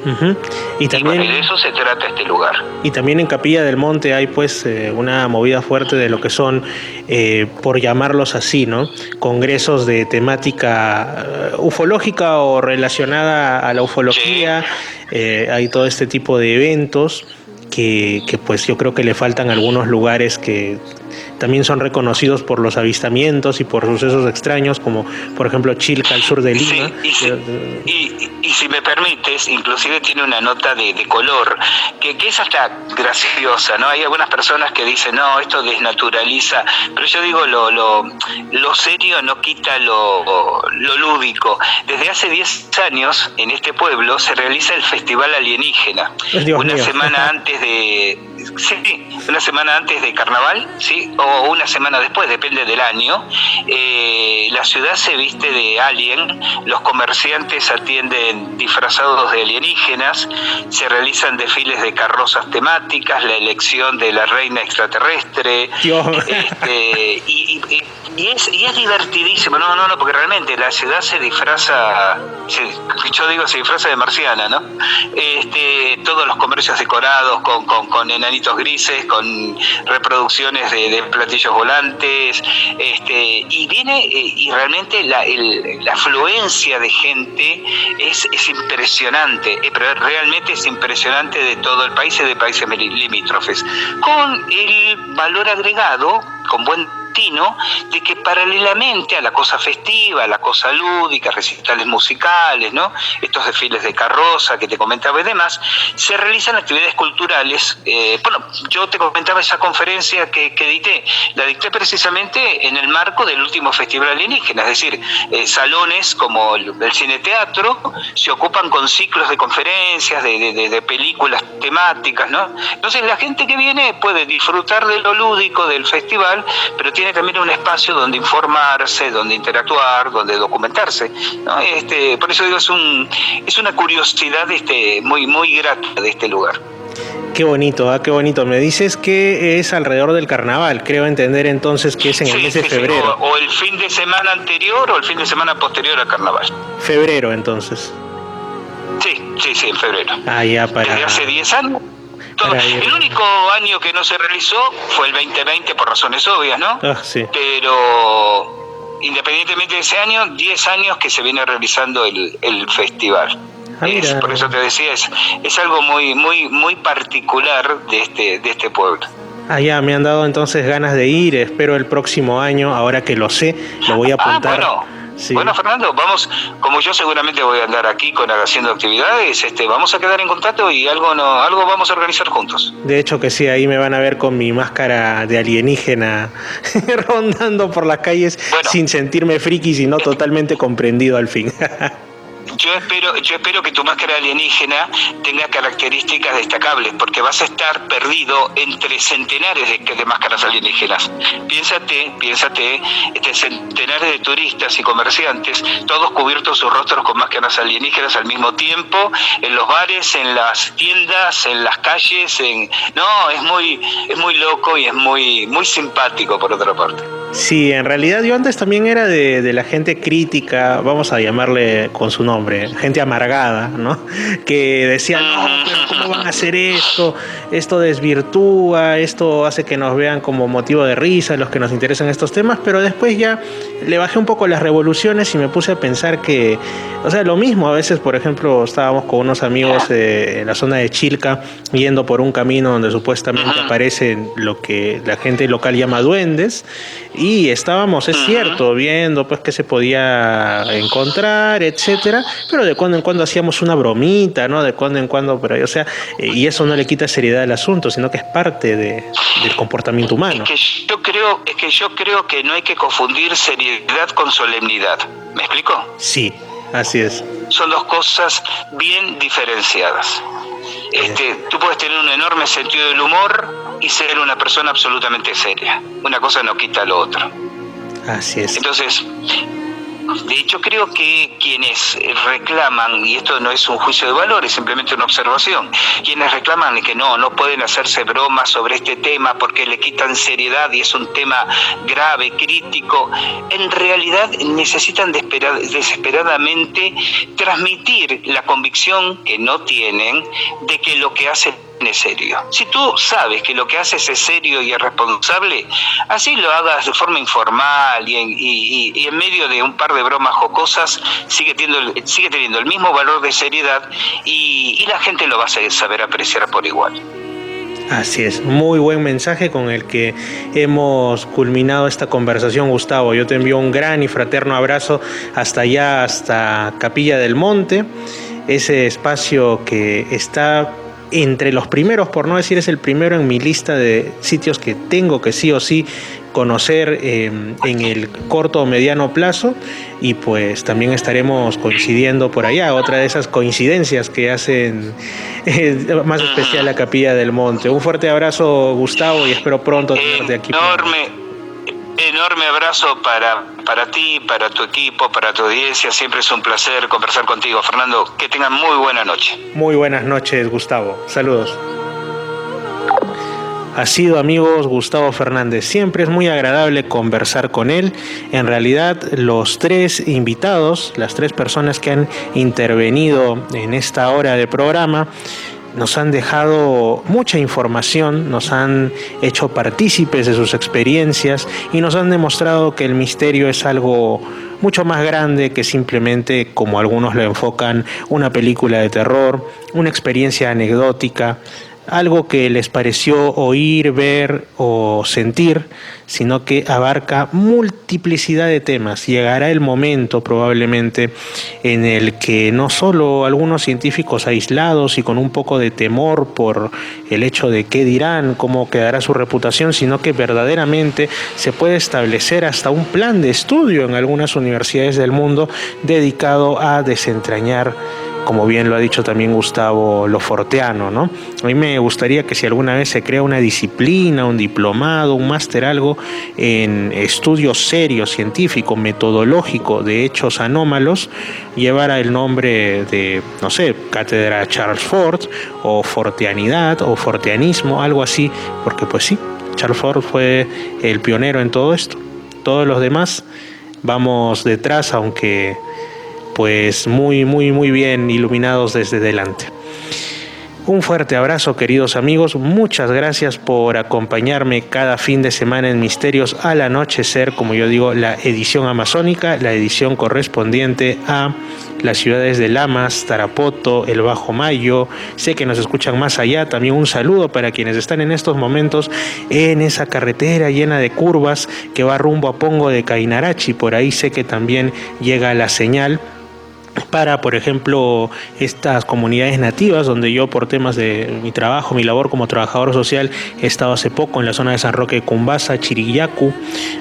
Uh-huh. Y también, de eso se trata este lugar. Y también en Capilla del Monte hay pues una movida fuerte de lo que son, por llamarlos así, ¿no?, congresos de temática ufológica o relacionada a la ufología. Sí. Hay todo este tipo de eventos que pues yo creo que le faltan algunos lugares que también son reconocidos por los avistamientos y por sucesos extraños, como por ejemplo Chilca, al sur de Lima. Sí, y si me permites, inclusive tiene una nota de color que es hasta graciosa, ¿no? Hay algunas personas que dicen, no, esto desnaturaliza, pero yo digo, lo serio no quita lo lúdico. Desde hace 10 años en este pueblo se realiza el Festival Alienígena. Una semana antes de Carnaval, ¿sí?, o una semana después, depende del año. La ciudad se viste de alien, los comerciantes atienden disfrazados de alienígenas, se realizan desfiles de carrozas temáticas, la elección de la reina extraterrestre, y es divertidísimo, no, porque realmente la ciudad se disfraza, se disfraza de marciana, ¿no? Todos los comercios decorados con enanitos grises, con reproducciones de platillos volantes, y viene, y realmente la afluencia de gente es impresionante, pero realmente es impresionante, de todo el país y de países limítrofes, con el valor agregado, con buen argentino de que paralelamente a la cosa festiva, a la cosa lúdica, recitales musicales, ¿no? Estos desfiles de carroza que te comentaba y demás, se realizan actividades culturales. Yo te comentaba esa conferencia que dicté, la dicté precisamente en el marco del último Festival Alienígena, es decir, salones como el Cine Teatro se ocupan con ciclos de conferencias, de películas temáticas, ¿no? Entonces la gente que viene puede disfrutar de lo lúdico del festival, pero tiene también un espacio donde informarse, donde interactuar, donde documentarse, ¿no? Por eso digo, es una curiosidad muy, muy grata de este lugar. Qué bonito, qué bonito. Me dices que es alrededor del carnaval, creo entender entonces que es en el mes de febrero. O el fin de semana anterior o el fin de semana posterior al carnaval. Febrero, entonces. Sí, en febrero. Ya para... Desde hace 10 años. El único año que no se realizó fue el 2020 por razones obvias, ¿no? Sí. Pero independientemente de ese año, 10 años que se viene realizando el festival. Por eso te decía, es algo muy, muy, muy particular de este pueblo. Ya me han dado entonces ganas de ir. Espero el próximo año, ahora que lo sé, lo voy a apuntar. Sí. Bueno, Fernando, vamos, como yo seguramente voy a andar aquí haciendo actividades, vamos a quedar en contacto y algo vamos a organizar juntos. De hecho que sí, ahí me van a ver con mi máscara de alienígena rondando por las calles, sin sentirme friki, sino totalmente comprendido al fin. Yo espero que tu máscara alienígena tenga características destacables, porque vas a estar perdido entre centenares de máscaras alienígenas. Piénsate, centenares de turistas y comerciantes, todos cubiertos sus rostros con máscaras alienígenas al mismo tiempo, en los bares, en las tiendas, en las calles. Es muy loco y es muy, muy simpático por otra parte. Sí, en realidad yo antes también era de la gente crítica, vamos a llamarle con su nombre, gente amargada, ¿no? Que decía, no, pero ¿cómo van a hacer esto? Esto desvirtúa, esto hace que nos vean como motivo de risa los que nos interesan estos temas, pero después ya le bajé un poco las revoluciones y me puse a pensar que, lo mismo, a veces, por ejemplo, estábamos con unos amigos en la zona de Chilca, yendo por un camino donde supuestamente aparecen lo que la gente local llama duendes, y estábamos, es cierto, viendo pues qué se podía encontrar, etcétera, pero de cuando en cuando hacíamos una bromita, ¿no? De cuando en cuando, pero y eso no le quita seriedad al asunto, sino que es parte del comportamiento humano. Es que yo creo que no hay que confundir seriedad con solemnidad. ¿Me explico? Sí, así es. Son dos cosas bien diferenciadas. Tú puedes tener un enorme sentido del humor y ser una persona absolutamente seria. Una cosa no quita lo otro. Así es. Entonces, de hecho, creo que quienes reclaman, y esto no es un juicio de valor, es simplemente una observación, quienes reclaman que no pueden hacerse bromas sobre este tema porque le quitan seriedad y es un tema grave, crítico, en realidad necesitan desesperadamente transmitir la convicción que no tienen de que lo que hacen es serio. Si tú sabes que lo que haces es serio y es responsable, así lo hagas de forma informal y en medio de un par de bromas jocosas, sigue teniendo el mismo valor de seriedad y la gente lo va a saber apreciar por igual. Así es, muy buen mensaje con el que hemos culminado esta conversación, Gustavo. Yo te envío un gran y fraterno abrazo hasta allá, hasta Capilla del Monte, ese espacio que está entre los primeros, por no decir es el primero en mi lista de sitios que tengo que sí o sí conocer en el corto o mediano plazo, y pues también estaremos coincidiendo por allá, otra de esas coincidencias que hacen más especial la Capilla del Monte. Un fuerte abrazo, Gustavo, y espero pronto tenerte aquí. Enorme abrazo para ti, para tu equipo, para tu audiencia. Siempre es un placer conversar contigo, Fernando. Que tengan muy buena noche. Muy buenas noches, Gustavo. Saludos. Ha sido, amigos, Gustavo Fernández. Siempre es muy agradable conversar con él. En realidad, los tres invitados, las tres personas que han intervenido en esta hora de programa, nos han dejado mucha información, nos han hecho partícipes de sus experiencias y nos han demostrado que el misterio es algo mucho más grande que simplemente, como algunos lo enfocan, una película de terror, una experiencia anecdótica. algo que les pareció oír, ver o sentir, sino que abarca multiplicidad de temas. Llegará el momento probablemente en el que no solo algunos científicos aislados y con un poco de temor por el hecho de qué dirán, cómo quedará su reputación, sino que verdaderamente se puede establecer hasta un plan de estudio en algunas universidades del mundo dedicado a desentrañar, como bien lo ha dicho también Gustavo, lo forteano, ¿no? A mí me gustaría que si alguna vez se crea una disciplina, un diplomado, un máster, algo en estudio serio, científico, metodológico de hechos anómalos, llevara el nombre de, no sé, Cátedra Charles Fort, o forteanidad, o forteanismo, algo así, porque pues sí, Charles Fort fue el pionero en todo esto. Todos los demás vamos detrás, aunque pues muy bien iluminados desde delante. Un fuerte abrazo, queridos amigos, muchas gracias por acompañarme cada fin de semana en Misterios al Anochecer, como yo digo, la edición amazónica, la edición correspondiente a las ciudades de Lamas, Tarapoto, el Bajo Mayo. Sé que nos escuchan más allá. También un saludo para quienes están en estos momentos en esa carretera llena de curvas que va rumbo a Pongo de Cainarachi. Por ahí sé que también llega la señal para, por ejemplo, estas comunidades nativas, donde yo por temas de mi trabajo, mi labor como trabajador social, he estado hace poco en la zona de San Roque de Cumbasa, Chiriyacu.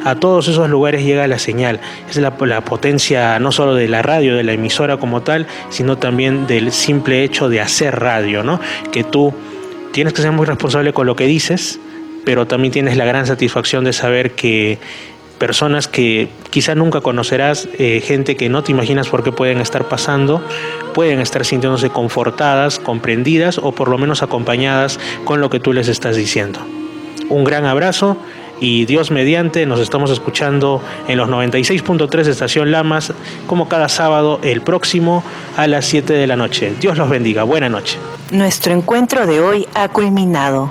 A todos esos lugares llega la señal. Es la potencia no solo de la radio, de la emisora como tal, sino también del simple hecho de hacer radio, ¿no? Que tú tienes que ser muy responsable con lo que dices, pero también tienes la gran satisfacción de saber que personas que quizá nunca conocerás, gente que no te imaginas por qué pueden estar pasando, pueden estar sintiéndose confortadas, comprendidas o por lo menos acompañadas con lo que tú les estás diciendo. Un gran abrazo y Dios mediante nos estamos escuchando en los 96.3 de Estación Lamas, como cada sábado, el próximo a las 7 de la noche. Dios los bendiga. Buena noche. Nuestro encuentro de hoy ha culminado.